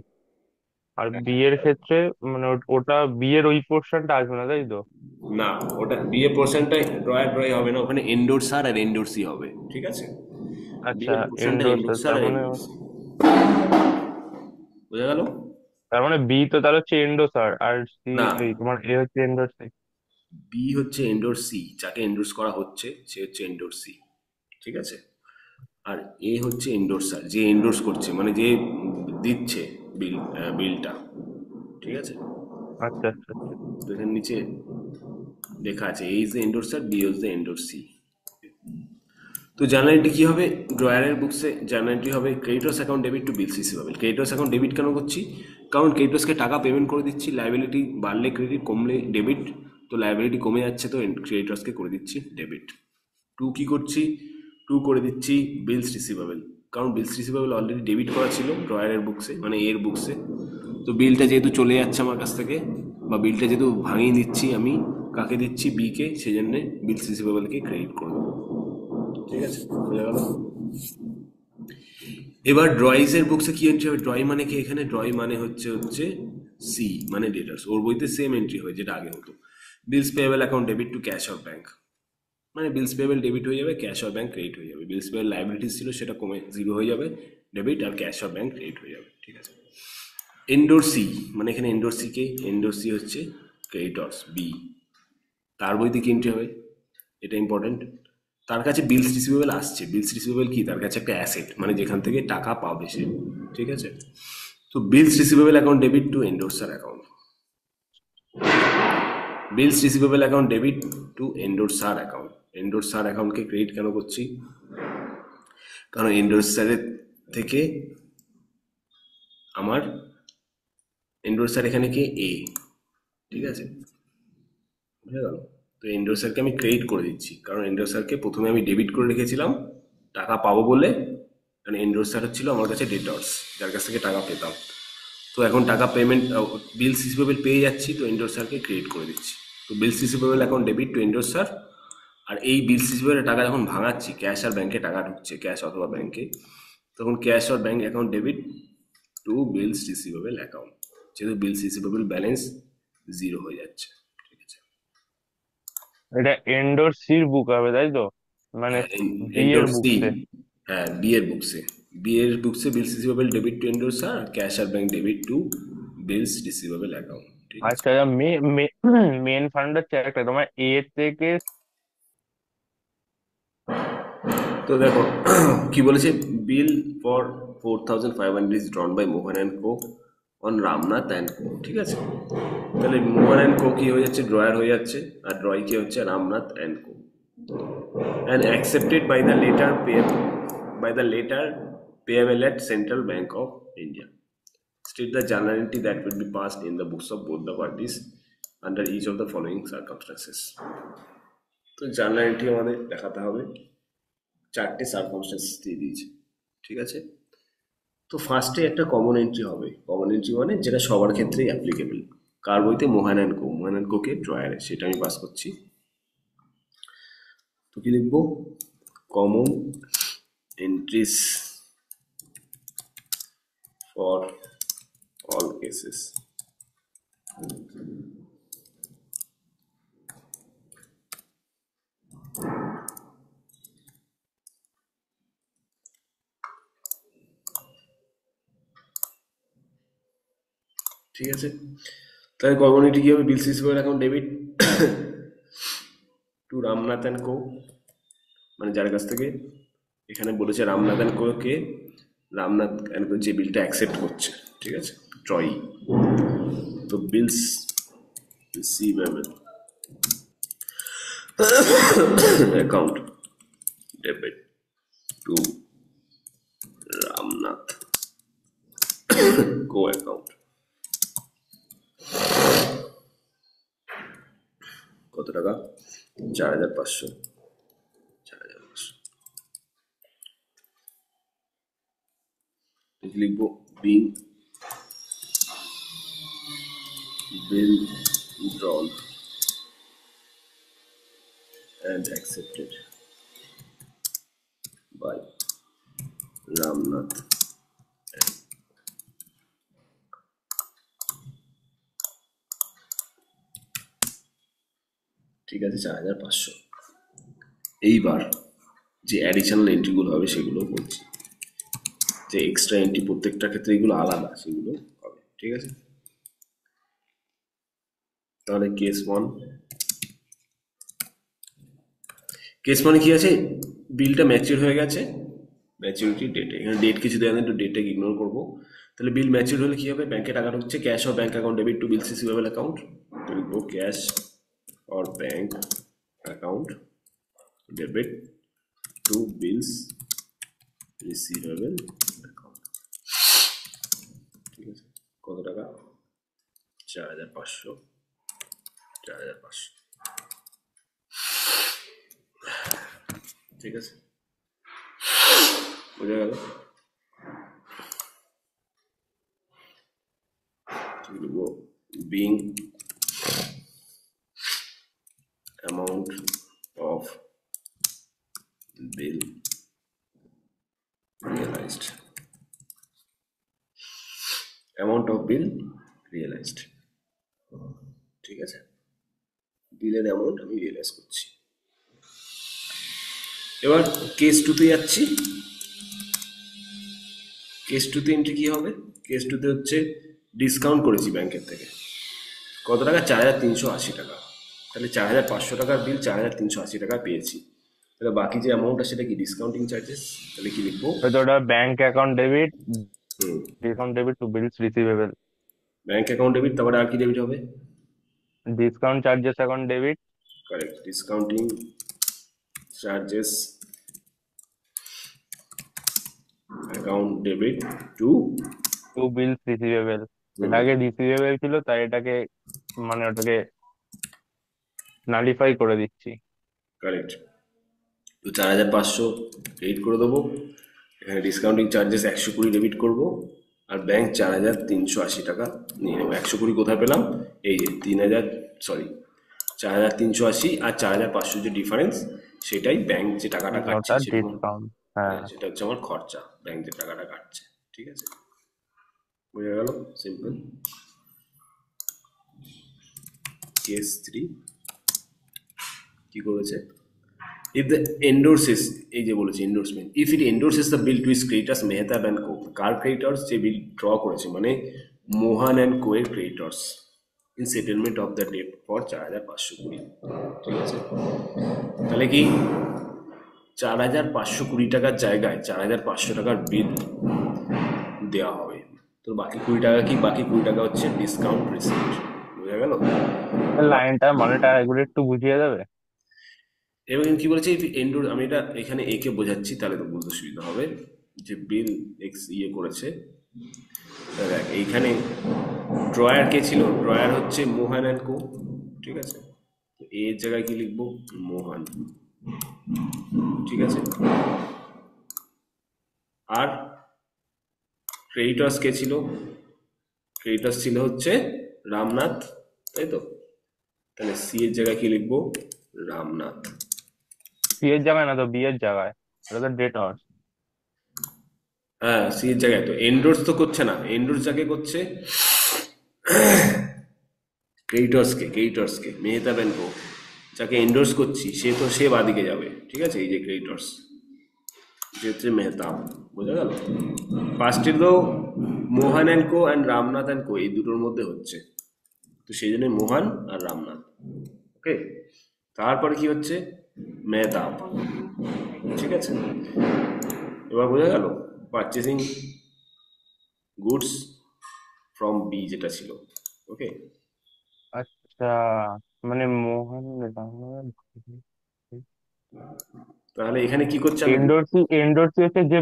আর বি এর ক্ষেত্রে মানে ওটা বি এর ওই পোর্শনটা আসবে না, তাই তো? না, ওটা বিয়ে পোর্শনটাই ড্রয়ার ড্রয়ি হবে না, ওখানে এন্ডোরসার আর এন্ডোরসি হবে, ঠিক আছে? আচ্ছা, বিয়ের পোর্শনটা এন্ডোর্সার এন্ডোরসার তার আর মানে, এন্ডোরসি, বোঝা গেল? তার মানে বি তো তার হচ্ছে এন্ডোসার আর সি, না, এই তোমার এ হচ্ছে এন্ডোসার। বি হচ্ছে এন্ডোরসি, যাকে এন্ডোর্স করা হচ্ছে সে হচ্ছে এন্ডোরসি, ঠিক আছে? আর এ হচ্ছে এন্ডোর্সার, যে এন্ডোর্স করছে মানে যে দিচ্ছে বিলটা, ঠিক আছে? আচ্ছা আচ্ছা আচ্ছা। তো এখানে নিচে লেখা আছে A is the endorser, B is the endorsee. তো জার্নাল এন্ট্রি কি হবে? ড্রয়ারের বুকসে জার্নাল এন্ট্রি হবে creditors account debit to bills receivable. Creditors account debit কেন করছি? কারণ ক্রেডিটর্সকে টাকা পেমেন্ট করে দিচ্ছি, লাইবিলিটি বাড়লে ক্রেডিট, কমলে ডেবিট, তো লাইবিলিটি কমে যাচ্ছে তো ক্রেডিটর্সকে করে দিচ্ছি ডেবিট। টু কি করছি? টু করে দিচ্ছি বিলস রিসিভেবল, কারণ বিলস রিসিভেবল অলরেডি ডেবিট করা ছিল ড্রয়ারের বুকসে, মানে এর বুকসে। তো বিলটা যেহেতু চলে যাচ্ছে আমার কাছ থেকে, বা বিলটা যেহেতু ভাঙিয়ে দিচ্ছি আমি, কাকে দিচ্ছি? বিকে, সেই জন্যে বিলস রিসিভেবলকে ক্রেডিট করে দেবো, ঠিক আছে? বোঝা গেল? এবার ড্রয়িজের বুকসে কি এন্ট্রি হবে? ড্রয় মানে কি? এখানে ড্রয় মানে হচ্ছে সি, মানে ডেটার্স। ওর বইতে সেম এন্ট্রি হয় যেটা আগে হতো, bills payable account debit to cash or bank, মানে বিলস পেয়েবল ডেবিট হয়ে যাবে, ক্যাশ অর ব্যাংক ক্রেডিট হয়ে যাবে। বিলস পেয়েবল লাইবিলিটিস ছিল সেটা কমে জিরো হয়ে যাবে, ডেবিট, আর ক্যাশ অর ব্যাংক ক্রেডিট হয়ে যাবে, ঠিক আছে? এন্ডোরসি মানে এখানে এন্ডোরসি কে, এন্ডোরসি হচ্ছে ক্রেডিটর্স বি, তার বইতে কি এন্ট্রি হবে? এটা ইম্পর্টেন্ট। তার কাছে বিলস রিসিভেবল আসছে, বিলস রিসিভেবল কি? তার কাছে একটা অ্যাসেট, মানে যেখান থেকে টাকা পাবে সে, ঠিক আছে? তো bills receivable account debit to endorser account, bills receivable account debit to endorser account. Endorser অ্যাকাউন্টকে ক্রেডিট কেন করছি? কারণ এন্ডোর্সারের থেকে আমার, এন্ডোর্সার এখানে কি? এ, ঠিক আছে? বুঝে গেল? তো এন্ডোর্সারকে আমি ক্রেডিট করে দিচ্ছি, কারণ এন্ডোর্সারকে প্রথমে আমি ডেবিট করে রেখেছিলাম টাকা পাবো বলে, কারণ এন্ডোর্সার হচ্ছিল আমার কাছে ডেটর্স, যার কাছ থেকে টাকা পেতাম। তো এখন টাকা পেমেন্ট, বিলস রিসিভেবল পেয়ে যাচ্ছি, তো এন্ডোর্সারকে ক্রেডিট করে দিচ্ছি। তো bills receivable account debit to endorser. আর এই বিলস রিসিভেবলের টাকা যখন ভাঙাচ্ছি, ক্যাশ আর ব্যাংকে টাকা ঢুকছে, ক্যাশ অথবা ব্যাংকে, তখন ক্যাশ আর bank account debit to bills receivable account, যেহেতু বিলস রিসিভেবল ব্যালেন্স জিরো হয়ে যাচ্ছে, ঠিক আছে? এটা এন্ডোর্সির বুক হবে, তাই তো? মানে হ্যাঁ, বি এর এন্ডোর্সি, বুকসে। হ্যাঁ বিয়ের বুকসে, বিয়ের বুকসে bills receivable debit to endorser, আর ক্যাশ আর bank debit to bills receivable account, ঠিক আছে? আচ্ছা, মেন ফান্ড হচ্ছে একটা তোমার এ থেকে। তো দেখো কি বলেছে, bill for 4,500 is drawn by Mohan and co on Ramnath and co, ঠিক আছে? তাহলে মোহন অ্যান্ড কো কি হয়ে যাচ্ছে? ড্রয়ার হয়ে যাচ্ছে, আর ড্রয় কি হচ্ছে? Ramnath and co, and accepted by the later payable at Central Bank of India. State the journal entry that will be passed in the books of both the parties under each of the following circumstances. তো journal entry আমাদের দেখাতে হবে, চারটে circumstance দিয়ে দিয়েছে, ঠিক আছে? তো ফার্স্টে একটা কমন এন্ট্রি হবে, কমন এন্ট্রি মানে যেটা সবার ক্ষেত্রেই অ্যাপ্লিকেবল। কার বইতে? মোহন অ্যান্ড কো, মোহন অ্যান্ড কোকে ড্রয়ারে, সেটা আমি পাস করছি। তো কি লিখবো? Common entries for all cases, ঠিক আছে? তাহলে কমিউনিটি কি হবে? Bills receivable account debit to Ramnath and co, মানে যার কাছ থেকে, এখানে বলেছে রামনাথ অ্যান্ড কোকে, রামনাথ অ্যান্ড কো যে বিলটা অ্যাকসেপ্ট করছে, ঠিক আছে? ট্রয়ি। তো bills receivable account debit to Ramnath co account, কত টাকা? 4,500, 4,500, লিখবো being bill drawn and accepted by Ramnath. ঠিক আছে, 4,500। এইবার যে অ্যাডিশনাল এন্ট্রিগুলো হবে সেগুলো বলছি, যে এক্সট্রা এন্ট্রি প্রত্যেকটা ক্ষেত্রে এগুলো আলাদা, সেগুলো হবে। ঠিক আছে, তাহলে কেস মানে কি আছে, বিলটা ম্যাচিউর হয়ে গেছে, ম্যাচুরিটি ডেটে, এখানে ডেট কিছু দেওয়া নেই, তো ডেটটাকে ইগনোর করবো। তাহলে বিল ম্যাচিউর হলে কি হবে, ব্যাংকে টাকা ঢুকছে, cash or bank account debit to bills receivable account, তো লিখবো cash or bank account debit to bills receivable account. ঠিক আছে, কত টাকা, 4,500, 4,500। ঠিক আছে, বোঝা গেল। লিখবো being amount of bill realised, amount of bill realised. ঠিক আছে, বিলের অ্যামাউন্ট আমি রিয়েলাইজ করছি। এবার কেস টুতে যাচ্ছি। কেস টুতে এন্ট্রি কি হবে, কেস টুতে হচ্ছে ডিসকাউন্ট করেছি ব্যাংকের থেকে, কত টাকা, 4,380 টাকা। তাহলে 4,500 টাকার বিল 4,380 টাকা পেয়েছি। তাহলে বাকি যে অ্যামাউন্টটা সেটা কি ডিসকাউন্টিং চার্জেস, তাহলে কি লিখবো, হয়তো ওটা bank account debit, hmm, discount debit to bills receivable, bank account debit, তারপরে আর কি ডেবিট হবে, discount charges account debit correct, discounting charges account debit to, to bills receivable. এটা আগে রিসিভেবল ছিল, তাই এটাকে মানে ওটাকে নালিফাই করে দিচ্ছি। কারেক্ট, তো 4,500 ক্রেডিট করে দেবো, এখানে ডিসকাউন্টিং চার্জেস 120 ডেবিট করব, আর ব্যাংক 4,380 টাকা নিয়ে নেবো। 120 কোথায় পেলাম, এই যে 4,380 আর 4,500 যে ডিফারেন্স, সেটাই ব্যাংক যে টাকাটা কাটছে ওটা সেটা, ডিসকাউন্ট, হ্যাঁ। সেটা হচ্ছে আমার খরচা, ব্যাংক যে টাকাটা কাটছে। ঠিক আছে, বোঝা গেল, সিম্পল। কেস 3 কি করেছে, if the endorses, এই যে বলেছে endorsement, if it endorses the bill to its creditors Mehtab and co, car creditors, যে বিল ড্র করেছে মানে মোহন অ্যান্ড কো এর creditors in settlement of the debt for 4,520। ঠিক আছে, তাহলে কি 4,520 টাকার জায়গায় 4,500 টাকার বিল দেওয়া হবে, তো বাকি 20 টাকা কি, বাকি 20 টাকা হচ্ছে ডিসকাউন্ট রিসিপ্ট। বোঝা গেল, লাইনটা মানেটা এগুলো একটু বুঝিয়ে দেবে। এবং কি বলেছে, এন্ডোর, আমি এটা এখানে একে বোঝাচ্ছি তাহলে তো বুঝতে সুবিধা হবে, যে বিল এক্স ইয়ে করেছে। দেখ এইখানে ড্রয়ার কে ছিল, ড্রয়ার হচ্ছে মোহন অ্যান্ড কো। ঠিক আছে, তো এর জায়গায় কি লিখবো, মোহন। ঠিক আছে, আর ক্রেডিটর্স কে ছিল, ক্রেডিটর্স ছিল হচ্ছে রামনাথ, তাই তো, তাহলে সি এর জায়গায় কি লিখবো, রামনাথ। সি এর জায়গায় না তো, বি এর জায়গায়, এটা তো ডেটর্স। হ্যাঁ, সি এর জায়গায়, তো এন্ডোর্স তো করছে না, এন্ডোর্স যাকে করছে ক্রেডিটর্সকে মেহতা ব্যাংকো যাকে এন্ডোর্স করছি, সে বাদিকে যাবে। ঠিক আছে, এই যে ক্রেডিটর্স যে হচ্ছে মেহতাব, বোঝা গেল। ফার্স্টে তো Mohan and co and Ramnath and co এই দুটোর মধ্যে হচ্ছে, তো সেই জন্য মোহন আর রামনাথ। ওকে, তারপরে কি হচ্ছে, মেহতাব। ঠিক আছে, এবার বোঝা গেল, পারচেসিং গুডস ফ্রম বি যেটা ছিল। ওকে, আচ্ছা, মানে মোহন তাহলে এখানে কি করছে আমি, এন্ডোর্সি, এন্ডোর্সি হচ্ছে যে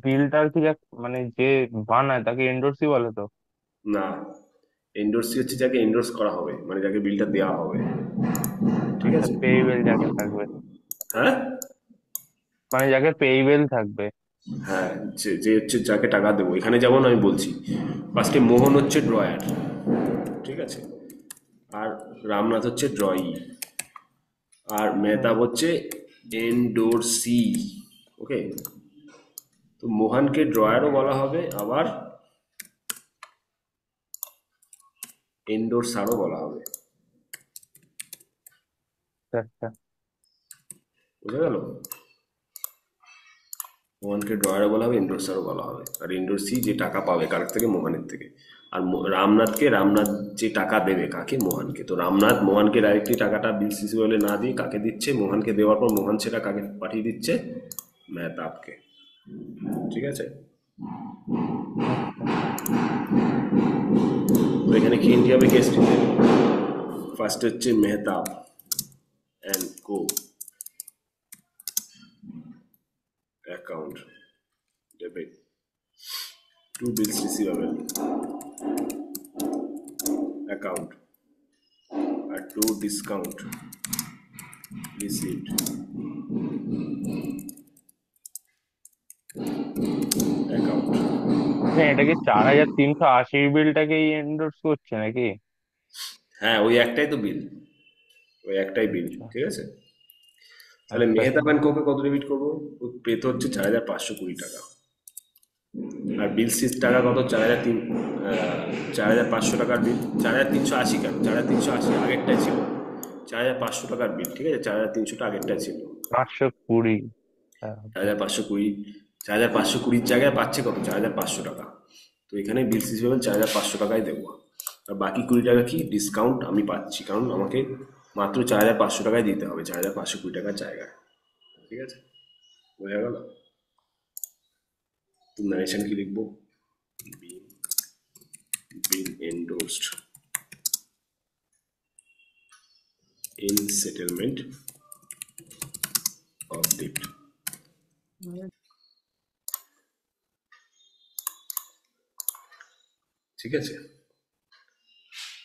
বিলটা আর কি মানে যে বানায় তাকে এন্ডোর্সি বলে তো। না, এন্ডোর্সি হচ্ছে যাকে এন্ডোর্স করা হবে, মানে যাকে বিলটা দেওয়া হবে। ঠিক আচ্ছা, আছে, পেইবেল যাকে থাকবে, হ্যাঁ, মানে যাকে পেইবেল থাকবে। হ্যাঁ, যে যে হচ্ছে যাকে টাকা দেবো, এখানে যেমন আমি বলছি ফার্স্টে মোহন হচ্ছে ড্রয়ার, ঠিক আছে, আর রামনাথ হচ্ছে ড্রয়ি, আর মেহতাব হচ্ছে এন্ডোর্সি। ওকে, তো মোহনকে ড্রয়ারও বলা হবে, আবার এন্ডোর্সারও বলা হবে। আচ্ছা। বুঝা গেল? মোহনকে ড্রয়ারও বলা হবে, এন্ডোর্সারও বলা হবে। আর এন্ডোর্সি যে টাকা পাবে কার থেকে? মোহনের থেকে। আর রামনাথকে, রামনাথ যে টাকা দেবে কাকে? মোহনকে। তো রামনাথ মোহনকে ডাইরেক্টলি টাকাটা বিল সিসিবলে না দিয়ে কাকে দিচ্ছে? মোহনকে দেওয়ার পর মোহন সেটা কাকে পাঠিয়ে দিচ্ছে? মেহতাবকে। ঠিক আছে, আচ্ছা। তো এখানে কি এন্ট্রি হবে কেস স্ট্রিটে? ফার্স্ট হচ্ছে Mehtab and co account debit to bills receivable account আর টু ডিসকাউন্ট রিসিভড অ্যাকাউন্ট। হ্যাঁ, এটা কি 4380 বিলটাকেই এন্ডোর্স করছে নাকি? হ্যাঁ, ওই একটাই তো বিল, ওই একটাই বিল। আচ্ছা ঠিক আছে, তাহলে আচ্ছা। মেহতাব আচ্ছা অ্যান্ড কোকে কত ডেবিট করবো? ও পেতে হচ্ছে 4520 টাকা। আর বিল সিস টাকা কত? 4500 টাকার বিল। 4380 কেন? 4380 আগেরটাই ছিল। 4500 টাকার বিল, ঠিক আছে, 4300টা আগেরটাই ছিল। 520। 4520, 4520 জায়গায় পাচ্ছে কত? 4500 টাকা। তো এখানে বিল সিসিবল 4500 টাকায় দেবো। আর বাকি 20 টাকা কি ডিসকাউন্ট আমি পাচ্ছি, কারণ আমাকে মাত্র 4500 টাকায় দিতে হবে 4520 টাকার জায়গায়। ঠিক আছে, বোঝা গেল? তো নারেশন কি লিখবো? বিল বিল এন্ডোর্সড in settlement of debt। ঠিক আছে,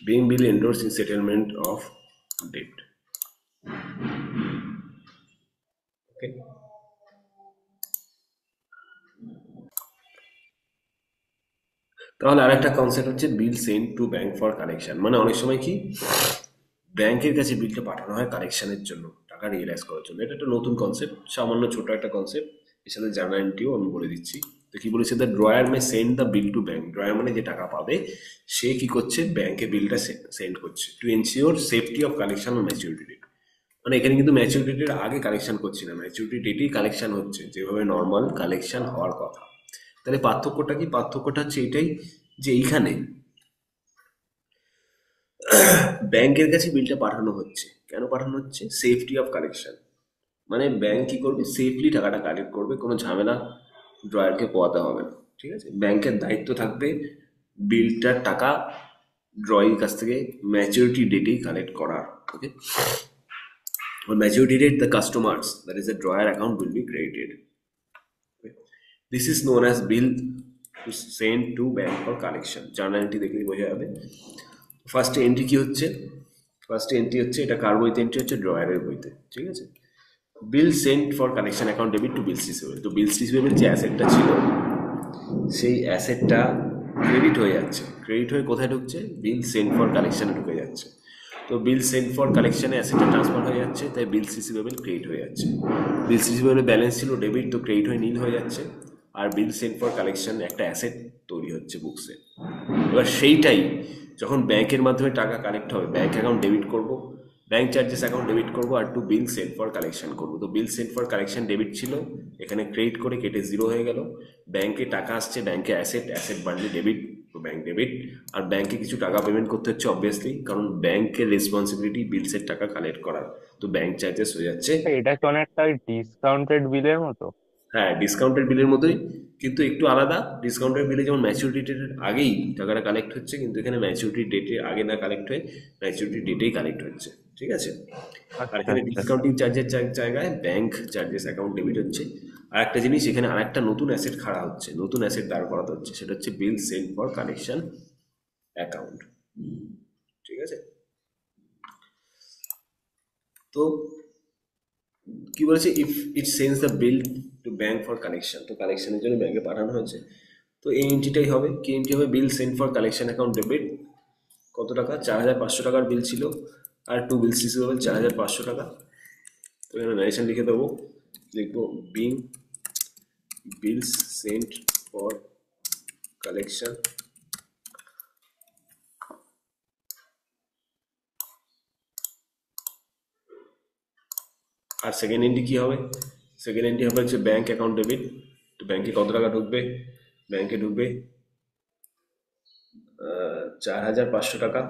being bill endorsed in settlement of debt। ওকে, তাহলে আরেকটা কনসেপ্ট হচ্ছে bill send to bank for collection. মানে অনেক সময় কি ব্যাংকের কাছে বিলটা পাঠানো হয় কালেকশনের জন্য, টাকা রিয়েলাইজ করার জন্য। এটা একটা নতুন কনসেপ্ট, সামান্য ছোট একটা কনসেপ্ট। এর সাথে জার্নালিটিও আমি বলে দিচ্ছি। তো কি বলেছে? The drawer May send the bill to bank. Drawer মানে যে টাকা পাবে, সে কি করছে? ব্যাংকে বিলটা সেন্ড করছে to ensure safety of collection ও ম্যাচুরিটি ডেট। মানে এখানে কিন্তু ম্যাচুরিটি ডেটের আগে কালেকশন করছি না, ম্যাচুরিটি ডেটেই কালেকশন হচ্ছে, যেভাবে নর্মাল কালেকশন হওয়ার কথা। তাহলে পার্থক্যটা কি? পার্থক্যটা হচ্ছে এটাই, যে এইখানে ব্যাংকের কাছে বিলটা পাঠানো হচ্ছে। কেন পাঠানো হচ্ছে? Safety of collection. মানে ব্যাংক কি করবে? সেফলি টাকাটা কালেক্ট করবে, কোনো ঝামেলা ড্রয়ারকে পোয়াতে হবে না। ঠিক আছে, ব্যাংকের দায়িত্ব থাকবে বিলটার টাকা ড্রয়ের কাছ থেকে ম্যাচুরিটি ডেটেই কালেক্ট করার। ওকে, on maturity date the customers, that is the drawer account, will be credited. Okay? This is known as bill to send to bank for collection। জার্নালিটি দেখলে বোঝা যাবে। ফার্স্ট এন্ট্রি কি হচ্ছে? ফার্স্ট এন্ট্রি হচ্ছে, এটা কার বইতে entry হচ্ছে? ড্রয়ারের বইতে। ঠিক আছে, bill sent for collection account debit to bills receivable. তো বিলস রিসিভেবল যে অ্যাসেটটা ছিল, সেই অ্যাসেটটা ক্রেডিট হয়ে যাচ্ছে। ক্রেডিট হয়ে কোথায় ঢুকছে? বিল সেন্ট ফর কালেকশনে ঢুকে যাচ্ছে। তো বিল সেন্ট ফর কালেকশনে অ্যাসেটটা ট্রান্সফার হয়ে যাচ্ছে, তাই বিলস রিসিভেবল ক্রেডিট হয়ে যাচ্ছে। বিলস রিসিভেবল ব্যালেন্স ছিল ডেবিট, তো ক্রেডিট হয়ে নীল হয়ে যাচ্ছে। আর বিল সেন্ট ফর কালেকশন একটা অ্যাসেট তৈরি হচ্ছে বুকসে। এবার সেইটাই যখন ব্যাংকের মাধ্যমে টাকা কালেক্ট হবে, ব্যাংক অ্যাকাউন্ট ডেবিট করব, ব্যাংক চার্জেস অ্যাকাউন্ট ডেবিট করব, আর to bill sent for collection করব। তো bill sent for collection debit ছিল, এখানে ক্রেডিট করে কেটে জিরো হয়ে গেল। ব্যাংকে টাকা আসছে, ব্যাংকে অ্যাসেট, অ্যাসেট বাড়লে ডেবিট, তো ব্যাংক ডেবিট। আর ব্যাংকে কিছু টাকা পেমেন্ট করতে হচ্ছে অবভিয়াসলি, কারণ ব্যাংকের রেসপন্সিবিলিটি বিলসের টাকা কালেক্ট করার। তো ব্যাংক চার্জেস হয়ে যাচ্ছে। এটা কি অনেকটা ডিসকাউন্টেড বিলের মতো? হ্যাঁ, ডিসকাউন্টেড বিলের মতোই, কিন্তু একটু আলাদা। ডিসকাউন্টেড বিলে যেমন ম্যাচুরিটি ডেটের আগেই টাকাটা কালেক্ট হচ্ছে, কিন্তু এখানে ম্যাচুরিটি ডেটের আগে না কালেক্ট হয়ে ম্যাচুরিটি ডেটেই কালেক্ট হচ্ছে। ঠিক আছে, আর আচ্ছা এখানে আচ্ছা। ডিসকাউন্টিং চার্জের জায়গায় ব্যাংক চার্জেস অ্যাকাউন্ট ডেবিট হচ্ছে। আর একটা জিনিস, এখানে আর একটা নতুন অ্যাসেট খাড়া হচ্ছে, নতুন অ্যাসেট দাঁড় করাতে হচ্ছে, সেটা হচ্ছে bill send for collection account. ঠিক আছে, তো কি বলেছে? If it sends the bill two bank for collection, তো কালেকশনের জন্য ব্যাংকে পাঠানো হয়েছে। তো এই এন্ট্রিটাই হবে, কি এন্ট্রি হবে, bill send for collection account debit, কত টাকা, 4,500 টাকার বিল ছিল, আর টু বিলস রিসিভেবল 4,500 টাকা। তো এখানে ন্যারেশন লিখে দেবো, লিখবো being bills sent for collection আর সেকেন্ড এন্ট্রি কি হবে, সেকেন্ড এন্ট্রি হবে হচ্ছে ব্যাংক অ্যাকাউন্ট ডেবিট। তো ব্যাংকে কত টাকা ঢুকবে, ব্যাংকে ঢুকবে 4,500 টাকা।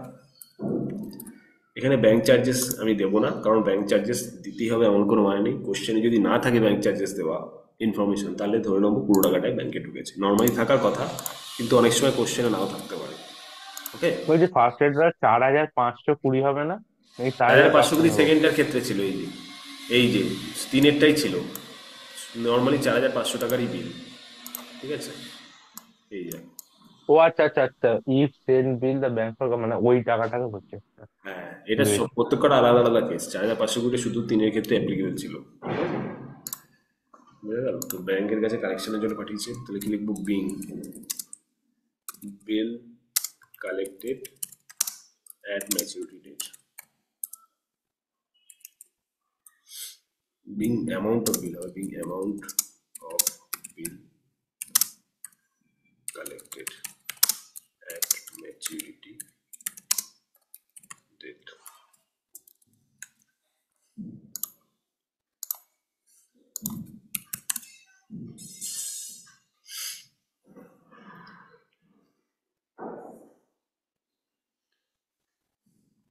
এখানে ব্যাংক চার্জেস আমি দেবো না, কারণ ব্যাংক চার্জেস দিতেই হবে এমন কোনো মানে নেই। কোশ্চেনে যদি না থাকে ব্যাংক চার্জেস দেওয়া ইনফরমেশন, তাহলে ধরে নেবো পুরো টাকাটাই ব্যাংকে ঢুকেছে, নর্মালি থাকার কথা, কিন্তু অনেক সময় কোশ্চেনে নাও থাকতে পারে। ওকে, বলছি ফার্স্ট এডরা 4,520 হবে না, নাকি 4,500 4,500 কুড়ি নেবো? সেকেন্ডটার ক্ষেত্রে ছিল, এই যে তিনেরটাই ছিল, নর্মালি 4,500 টাকারই বিল, ঠিক আছে, এই যে। ও আচ্ছা আচ্ছা আচ্ছা, if send bill the bank for, মানে ওই টাকাটাকে হচ্ছে। হ্যাঁ, এটা বুঝেছি। প্রত্যেকটা আলাদা আলাদা কেস, 4,500 কোটি শুধু তিনের ক্ষেত্রে অ্যাপ্লিকেবল ছিল, বুঝে গেল। তো ব্যাংকের কাছে কালেকশনের জন্য পাঠিয়েছে, তাহলে কি লিখবো, being bill collected at maturity date, being amount of bill হবে, being amount of bill collected at maturity date.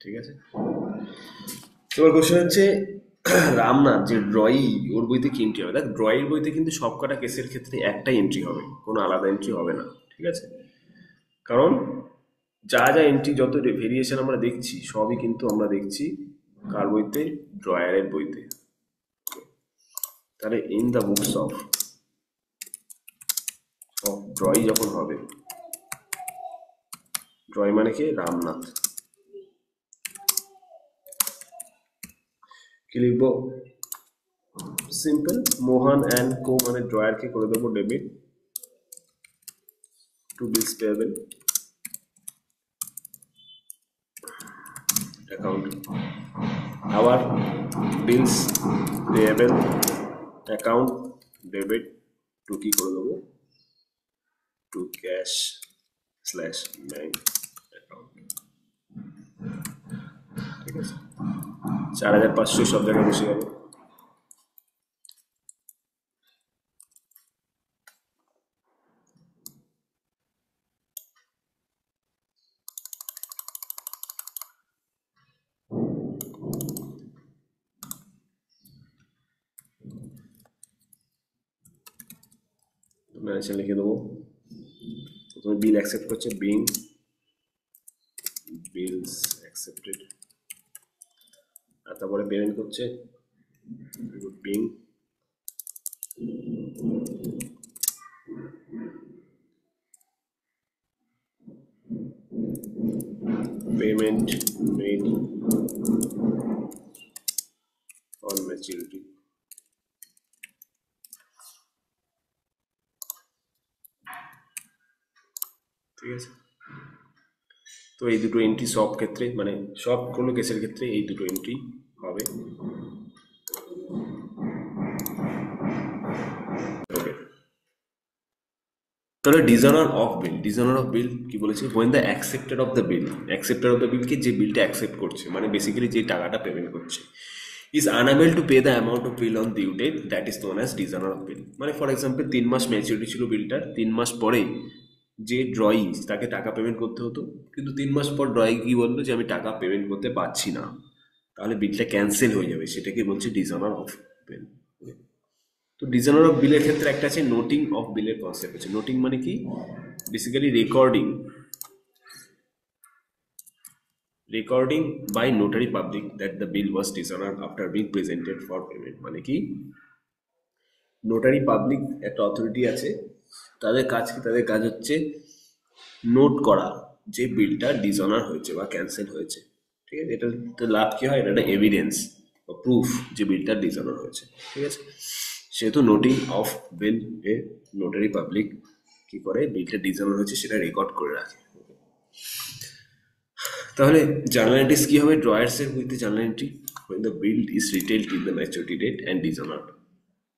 ঠিক আছে, এবার কোশ্চেন হচ্ছে রামনাথ যে ড্রয়ি, ওর বইতে কি এন্ট্রি হবে, দেখ ড্রয়ের বইতে কিন্তু সবকটা কেসের ক্ষেত্রে একটাই এন্ট্রি হবে, কোনো আলাদা এন্ট্রি হবে না, ঠিক আছে, কারণ যা যা এন্ট্রি যত ভেরিয়েশন আমরা দেখছি সবই কিন্তু আমরা দেখছি কার বইতে, ড্রয়ারের বইতে। তাহলে ইন দ্য বুকস অফ ড্রয়ি যখন হবে, ড্রয় মানে কি, রামনাথ, কি লিখবো, সিম্পল, মোহন অ্যান্ড কো মানে ড্রয়ারকে করে দেবো debit to bills payable account, আবার bills payable account debit to কি করে দেবো, to cash slash bank account, ঠিক আছে। 4,500 সব জায়গায় বসে গেল। ম্যানেজার লিখে দেবো, প্রথমে বিল অ্যাকসেপ্ট করছে, বিং বিলস অ্যাকসেপ্টেড, আর তারপরে পেমেন্ট করছে, being payment made on maturity, ঠিক আছে। তো এই দুটো এন্ট্রি সব ক্ষেত্রে, মানে সব কোনো কেসের ক্ষেত্রে এই দুটো এন্ট্রি হবে। ওকে, তাহলে dishonour of bill, dishonour of bill কি বলেছে, when the accepted of the bill, accepted of the bill কি, যে বিলটা অ্যাকসেপ্ট করছে, মানে বেসিক্যালি যে টাকাটা পেমেন্ট করছে, is unable to pay the amount of bill on due date, that is known as dishonour of bill. মানে for example 3 mass maturity ছিল বিলটার, 3 মাস পরে যে ড্রয়ি তাকে টাকা পেমেন্ট করতে হতো, কিন্তু 3 মাস পর ড্রয়ি কি বললো যে আমি টাকা পেমেন্ট করতে পারছি না, তাহলে বিলটা ক্যান্সেল হয়ে যাবে, সেটাকে বলছে ডিজনার অফ বিল। তো ডিজনার অফ বিলের ক্ষেত্রে একটা আছে নোটিং অফ বিলের কনসেপ্ট আছে। নোটিং মানে কি, basically recording by notary public that the bill was dishonoured after being presented for payment. মানে কি, নোটারি পাবলিক একটা অথরিটি আছে, তাদের কাজ কি, তাদের কাজ হচ্ছে নোট করা যে বিলটা ডিসঅনার হয়েছে বা ক্যান্সেল হয়েছে, ঠিক আছে। এটা লাভ কি হয়, এটা একটা এভিডেন্স বা প্রুফ যে বিলটা ডিসঅনার হয়েছে, ঠিক আছে। সেহেতু noting of bill A notary public কি করে বিলটা ডিসঅনার হচ্ছে সেটা রেকর্ড করে রাখে। তাহলে জার্নাল এন্ট্রিস কি হবে? ড্রয়ার্স এর with journal entry when the bill is retailed till the maturity date and dishonored,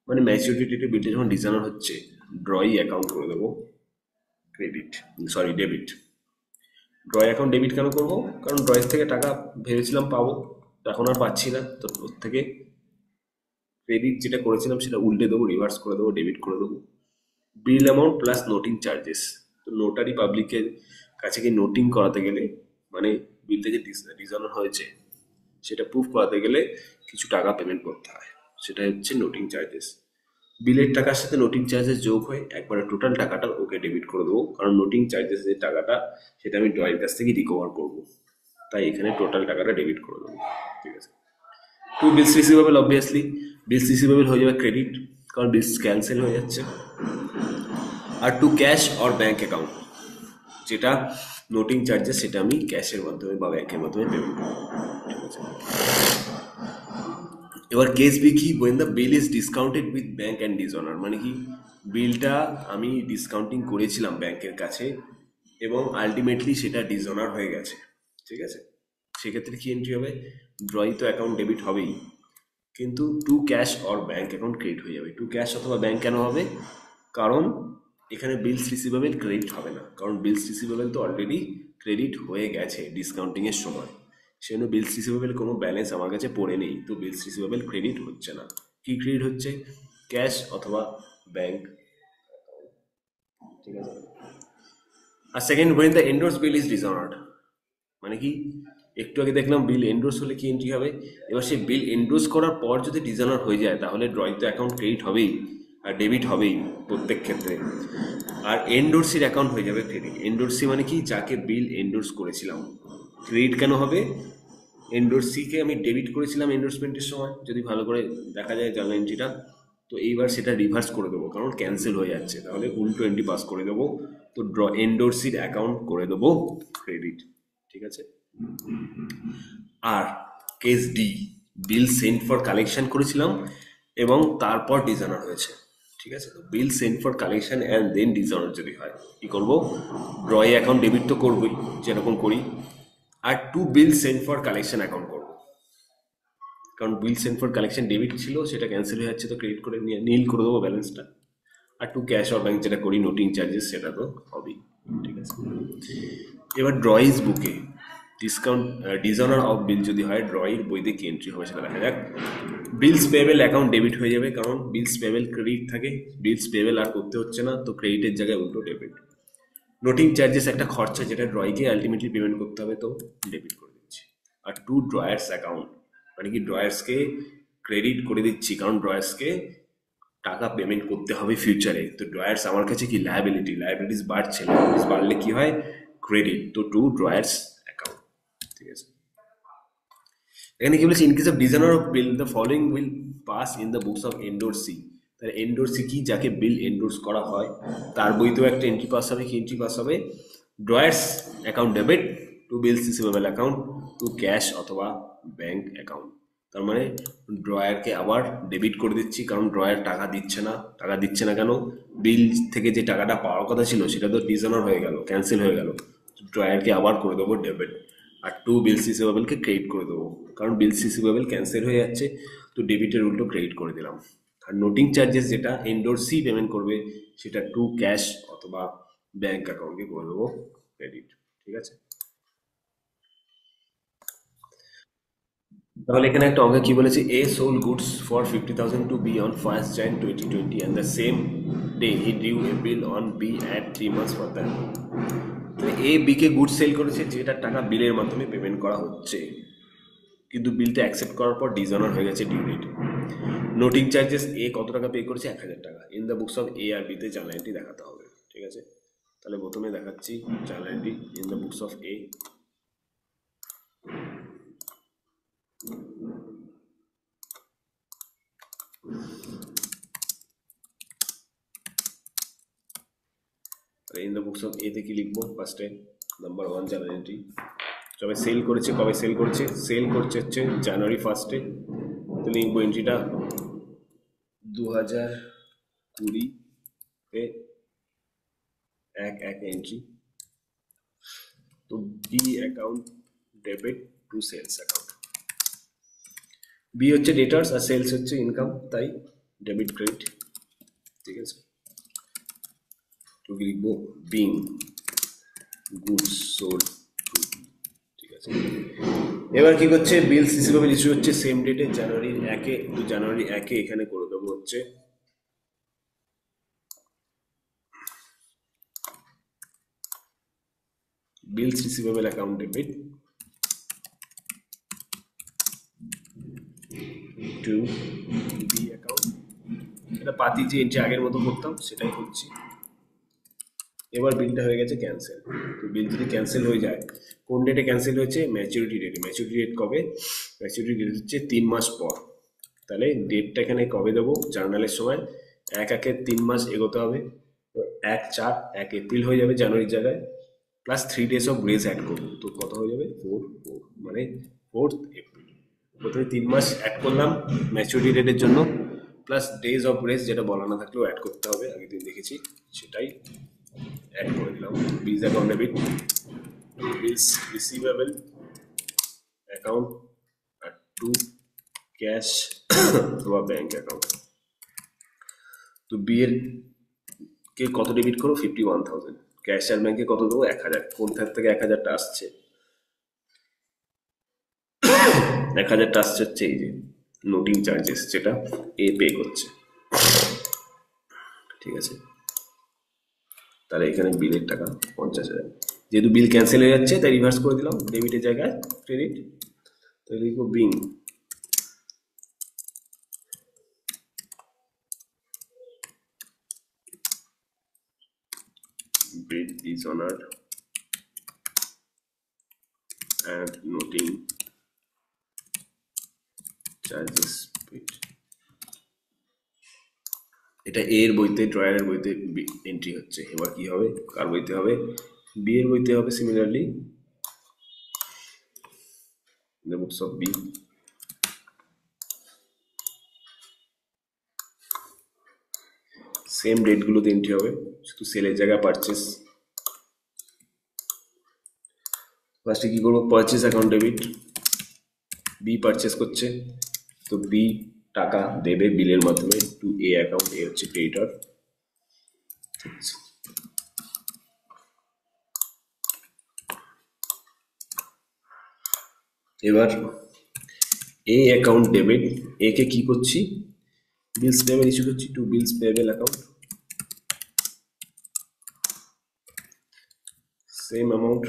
মানে ম্যাচুরিটি ডেটে বিলটা যখন ডিসঅনার হচ্ছে ড্রই অ্যাকাউন্ট করে দেবো ডেবিট। ড্রয় অ্যাকাউন্ট ডেবিট কেন করবো? কারণ ড্রয়ের থেকে টাকা ভেবেছিলাম পাবো, এখন আর পাচ্ছি না, তো ওর থেকে ক্রেডিট যেটা করেছিলাম সেটা উল্টে দেবো, রিভার্স করে দেবো, ডেবিট করে দেবো। বিল অ্যামাউন্ট প্লাস নোটিং চার্জেস। তো নোটারি পাবলিকের কাছে কি নোটিং করাতে গেলে, মানে বিলটা যে ডিসঅনার হয়েছে সেটা প্রুফ করাতে গেলে কিছু টাকা পেমেন্ট করতে হয়, সেটা হচ্ছে নোটিং চার্জেস। বিলের টাকার সাথে নোটিং চার্জেস যোগ হয়ে একবারে টোটাল টাকাটা ওকে ডেবিট করে দেবো, কারণ নোটিং চার্জেস যে টাকাটা সেটা আমি ড্রয়ের কাছ থেকে রিকভার করবো, তাই এখানে টোটাল টাকাটা ডেবিট করে দেবো। ঠিক আছে। To bills receivable, obviously bills receivable হয়ে যাবে ক্রেডিট, কারণ বিলস ক্যান্সেল হয়ে যাচ্ছে। আর to cash or bank account, যেটা নোটিং চার্জেস সেটা আমি ক্যাশের মাধ্যমে বা ব্যাংকের মাধ্যমে পেমেন্ট করবো। ঠিক আছে। এবার কেস বি কি? when the bill is discounted with bank and dishonor, মানে কি বিলটা আমি ডিসকাউন্টিং করেছিলাম ব্যাংকের কাছে এবং আলটিমেটলি সেটা ডিসঅনার হয়ে গেছে। ঠিক আছে। সেক্ষেত্রে কি এন্ট্রি হবে? ড্রই তো অ্যাকাউন্ট ডেবিট হবেই, কিন্তু to cash or bank account credit হয়ে যাবে। টু ক্যাশ অথবা ব্যাঙ্ক কেন হবে? কারণ এখানে বিলস রিসিভেবল ক্রেডিট হবে না, কারণ বিলস রিসিভেবল তো অলরেডি ক্রেডিট হয়ে গেছে ডিসকাউন্টিংয়ের সময়, সেজন্য বিলস রিসিভেবল কোনো ব্যালেন্স আমার কাছে পড়ে নেই, তো বিলস রিসিভেবল ক্রেডিট হচ্ছে না। কি ক্রেডিট হচ্ছে? ক্যাশ অথবা ব্যাঙ্ক। ঠিক আছে। আর second, when the endorsed bill is dishonored, মানে কি একটু আগে দেখলাম বিল এন্ডোর্স হলে কি এন্ট্রি হবে, এবার সেই বিল এন্ডোর্স করার পর যদি ডিসঅনার হয়ে যায় তাহলে ড্রয় তো অ্যাকাউন্ট ক্রেডিট হবেই আর ডেবিট হবেই প্রত্যেক ক্ষেত্রে, আর এন্ডোর্সির অ্যাকাউন্ট হয়ে যাবে ক্রেডিট। এন্ডোর্সি মানে কি? যাকে বিল এন্ডোর্স করেছিলাম। ক্রেডিট কেন হবে? এন্ডোর্সিকে আমি ডেবিট করেছিলাম এন্ডোর্সমেন্টের সময়, যদি ভালো করে দেখা যায় জার্নাল এন্ট্রিটা, তো এইবার সেটা রিভার্স করে দেবো কারণ ক্যান্সেল হয়ে যাচ্ছে, তাহলে উল্টো এন্ট্রি পাস করে দেবো, তো এন্ডোর্সির অ্যাকাউন্ট করে দেবো ক্রেডিট। ঠিক আছে। আর case D, bill send for collection করেছিলাম এবং তারপর ডিসঅনার হয়েছে। ঠিক আছে। তো bill send for collection and then dishonour যদি হয় কি করবো? ড্রয় অ্যাকাউন্ট ডেবিট তো করবোই যেরকম করি, আর to bill send for collection account করবো, কারণ bill send for collection debit ছিল সেটা ক্যান্সেল হয়ে যাচ্ছে, তো ক্রেডিট করে নিয়ে নীল করে দেবো ব্যালেন্সটা। আর টু ক্যাশ অর ব্যাংক যেটা করি নোটিং চার্জেস সেটা তো হবেই। ঠিক আছে। এবার ড্রইজ বুকে ডিসঅনার অফ বিল যদি হয় ড্রয়ের বইতে কি এন্ট্রি হবে সেটা দেখা যাক। বিলস পেয়েবল অ্যাকাউন্ট ডেবিট হয়ে যাবে, কারণ বিলস পেয়েবল ক্রেডিট থাকে, বিলস পেয়েবল আর করতে হচ্ছে না, তো ক্রেডিটের জায়গায় উল্টো ডেবিট। নোটিং চার্জেস একটা খরচা যেটা ড্রয়কে আলটিমেটলি পেমেন্ট করতে হবে, তো ডেবিট করে দিচ্ছি। আর টু ড্রয়ার্স অ্যাকাউন্ট, মানে কি ড্রয়ার্সকে ক্রেডিট করে দিচ্ছি, কারণ ড্রয়ার্সকে টাকা পেমেন্ট করতে হবে ফিউচারে, তো ড্রয়ার্স আমার কাছে কি লায়াবিলিটিস বাড়ছে, লায়াবিলিটিস বাড়লে কি হয়? ক্রেডিট, তো টু ড্রয়ার্স অ্যাকাউন্ট। ঠিক আছে। এখানে কি বলেছে? In case of dishonour of bill the following will pass in the books of endorsee. তাহলে এন্ডোর্সি কি? যাকে বিল এন্ডোর্স করা হয় তার বইতেও একটা এন্ট্রি পাস হবে। কি এন্ট্রি পাস হবে? Drawers account debit, to bills receivable account, two cash অথবা ব্যাংক অ্যাকাউন্ট। তার মানে ড্রয়ারকে আবার ডেবিট করে দিচ্ছি, কারণ ড্রয়ার টাকা দিচ্ছে না কেন? বিল থেকে যে টাকাটা পাওয়ার কথা ছিল সেটা তো ডিসঅনার হয়ে গেল, ক্যান্সেল হয়ে গেল, ড্রয়ারকে আবার করে দেবো ডেবিট। আর টু বিলস রিসিভেবলকে ক্রেডিট করে দেবো, কারণ বিলস রিসিভেবল ক্যান্সেল হয়ে যাচ্ছে, তো ডেবিটের উল্টো ক্রেডিট করে দিলাম। আর নোটিং চার্জেস যেটা এন্ডোর্সি পেমেন্ট করবে সেটা টু ক্যাশ অথবা ব্যাংক অ্যাকাউন্টকে করে দেবো ক্রেডিট। ঠিক আছে। তাহলে এখানে একটা অঙ্কে কি বলেছে? A sold goods for 50,000 to B on 1st Jan 2020 and the same day he drew a bill on B at 3 months for that. তো A B K good sell করেছে যেটার টাকা বিলের মাধ্যমে পেমেন্ট করা হচ্ছে, কিন্তু বিলটা অ্যাকসেপ্ট করার পর ডিসঅনার হয়ে গেছে ডিউ ডেটে। নোটিং চার্জেস এ কত টাকা পে করেছে? 1,000 টাকা। ইন দ্য বুকস অফ এ আর বিতে জার্নাল এন্ট্রি দেখাতে হবে। ঠিক আছে। তাহলে প্রথমে দেখাচ্ছি journal entry in the books of A. In the books of A তে কি লিখবো? ফার্স্টে নাম্বার 1 জার্নাল এন্ট্রি, তবে সেল করেছে, কবে সেল করেছে? সেল করছে হচ্ছে জানুয়ারি 1st। তো লিখবো এন্ট্রিটা 2020-তে এক এক এন্ট্রি, তো B account debit to sales account. B হচ্ছে ডেটার্স আর সেলস হচ্ছে ইনকাম, তাই ডেবিট ক্রেডিট। ঠিক আছে, তো কি লিখবো, বিং গুডস সোল্ড টু। ঠিক আছে, এবার কি করছে, বিলস রিসিভেবল ইস্যু হচ্ছে সেম ডেটে জানুয়ারির 1-এ, তো জানুয়ারি 1-এ এখানে করে দেবো হচ্ছে bills receivable account debit to B account. এটা পাতি যে এন্ট্রি আগের মতো করতাম সেটাই করছি। এবার বিলটা হয়ে গেছে ক্যান্সেল। তো বিল যদি ক্যান্সেল হয়ে যায়, কোন ডেটে ক্যান্সেল হয়েছে, ম্যাচুরিটি ডেটে। ম্যাচুরিটি ডেট কবে, ম্যাচুরিটি ডেট হচ্ছে 3 মাস পর। তাহলে ডেটটা এখানে কবে দেবো, জার্নালের সময় 1-1-এর 3 মাস এগোতে হবে, তো 1/4 এপ্রিল হয়ে যাবে জানুয়ারির জায়গায়, plus 3 days of grace add করবো, তো কত হয়ে যাবে 4/4, মানে 4th এপ্রিল। প্রথমে 3 মাস অ্যাড করলাম ম্যাচুরিটি ডেটের জন্য, প্লাস ডেজ অফ গ্রেস যেটা বলা না থাকলেও অ্যাড করতে হবে, আগের দিন দেখেছি, সেটাই অ্যাড করে দিলাম। বিলস অ্যাকাউন্ট ডেবিট বিলস রিসিভেবল অ্যাকাউন্ট আর টু ক্যাশ অথবা ব্যাংক অ্যাকাউন্ট। তো বিয়ের কে কত ডেবিট করো, 51,000। ক্যাশ আর ব্যাংকে কত দেবো, 1,000। কোন থেকে 1,000টা আসছে, 1,000টা আসছে হচ্ছে এই যে নোটিং চার্জেস, যেটা এ পে করছে। ঠিক আছে, তাহলে এখানে বিলের টাকা 50,000। যেহেতু বিল ক্যান্সেল হয়ে যাচ্ছে তাই রিভার্স করে দিলাম, ডেবিটের জায়গায় ক্রেডিট। তো লিখবো being bill is honored and noting charges paid। এটা এর বইতে, ড্রয়ারের বইতে এন্ট্রি হচ্ছে। এবার কি হবে, কার বইতে হবে, বি এর বইতে হবে। Similarly the books of B, same date গুলোতে এন্ট্রি হবে, শুধু সেলের জায়গায় পারচেস। ফার্স্টে কি করবো, purchase account debit, B purchase করছে, তো বি টাকা দেবে বিলের মাধ্যমে টু এ অ্যাকাউন্ট, এ হচ্ছে ক্রেডিটর। এবার এ অ্যাকাউন্ট ডেবিট, এ কে কি করছি, বিলস পেয়েবল ইস্যু করছি to bills payable account, same amount.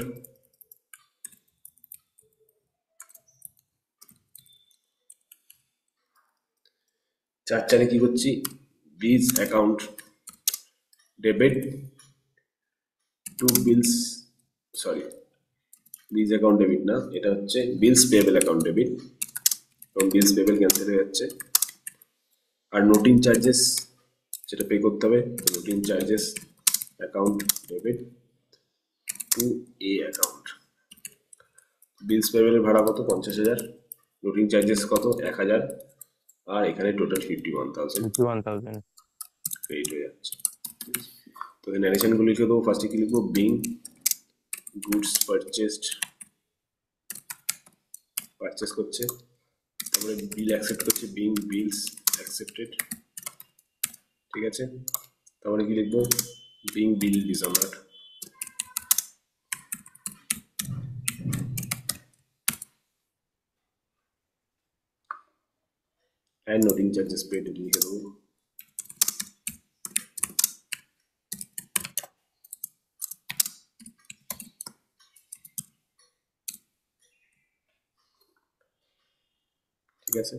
চারে কি করছি, bills account debit to bills, sorry bills account debit না, এটা হচ্ছে বিলস পেয়েবল অ্যাকাউন্ট ডেবিট, এবং বিলস পেয়েবল ক্যান্সেল হয়ে যাচ্ছে। আর নোটিং চার্জেস যেটা পে করতে হবে, noting charges account debit to A account. Bills পেয়েবলের ভাড়া কত, 50,000, নোটিং চার্জেস কত, 1,000, আর এখানে টোটাল 51,000 ক্রেডিট হয়ে যাচ্ছে। তো এই ন্যারেশনগুলো লিখে দেবো। ফার্স্টে কি লিখবো, বিং গুডস পারচেসড, পারচেস করছে, তারপরে বিল অ্যাকসেপ্ট করছে, বিং বিলস অ্যাকসেপ্টেড। ঠিক আছে, তারপরে কি লিখবো, being bill dishonoured, and noting charges paid লিখে দেবো। ঠিক আছে।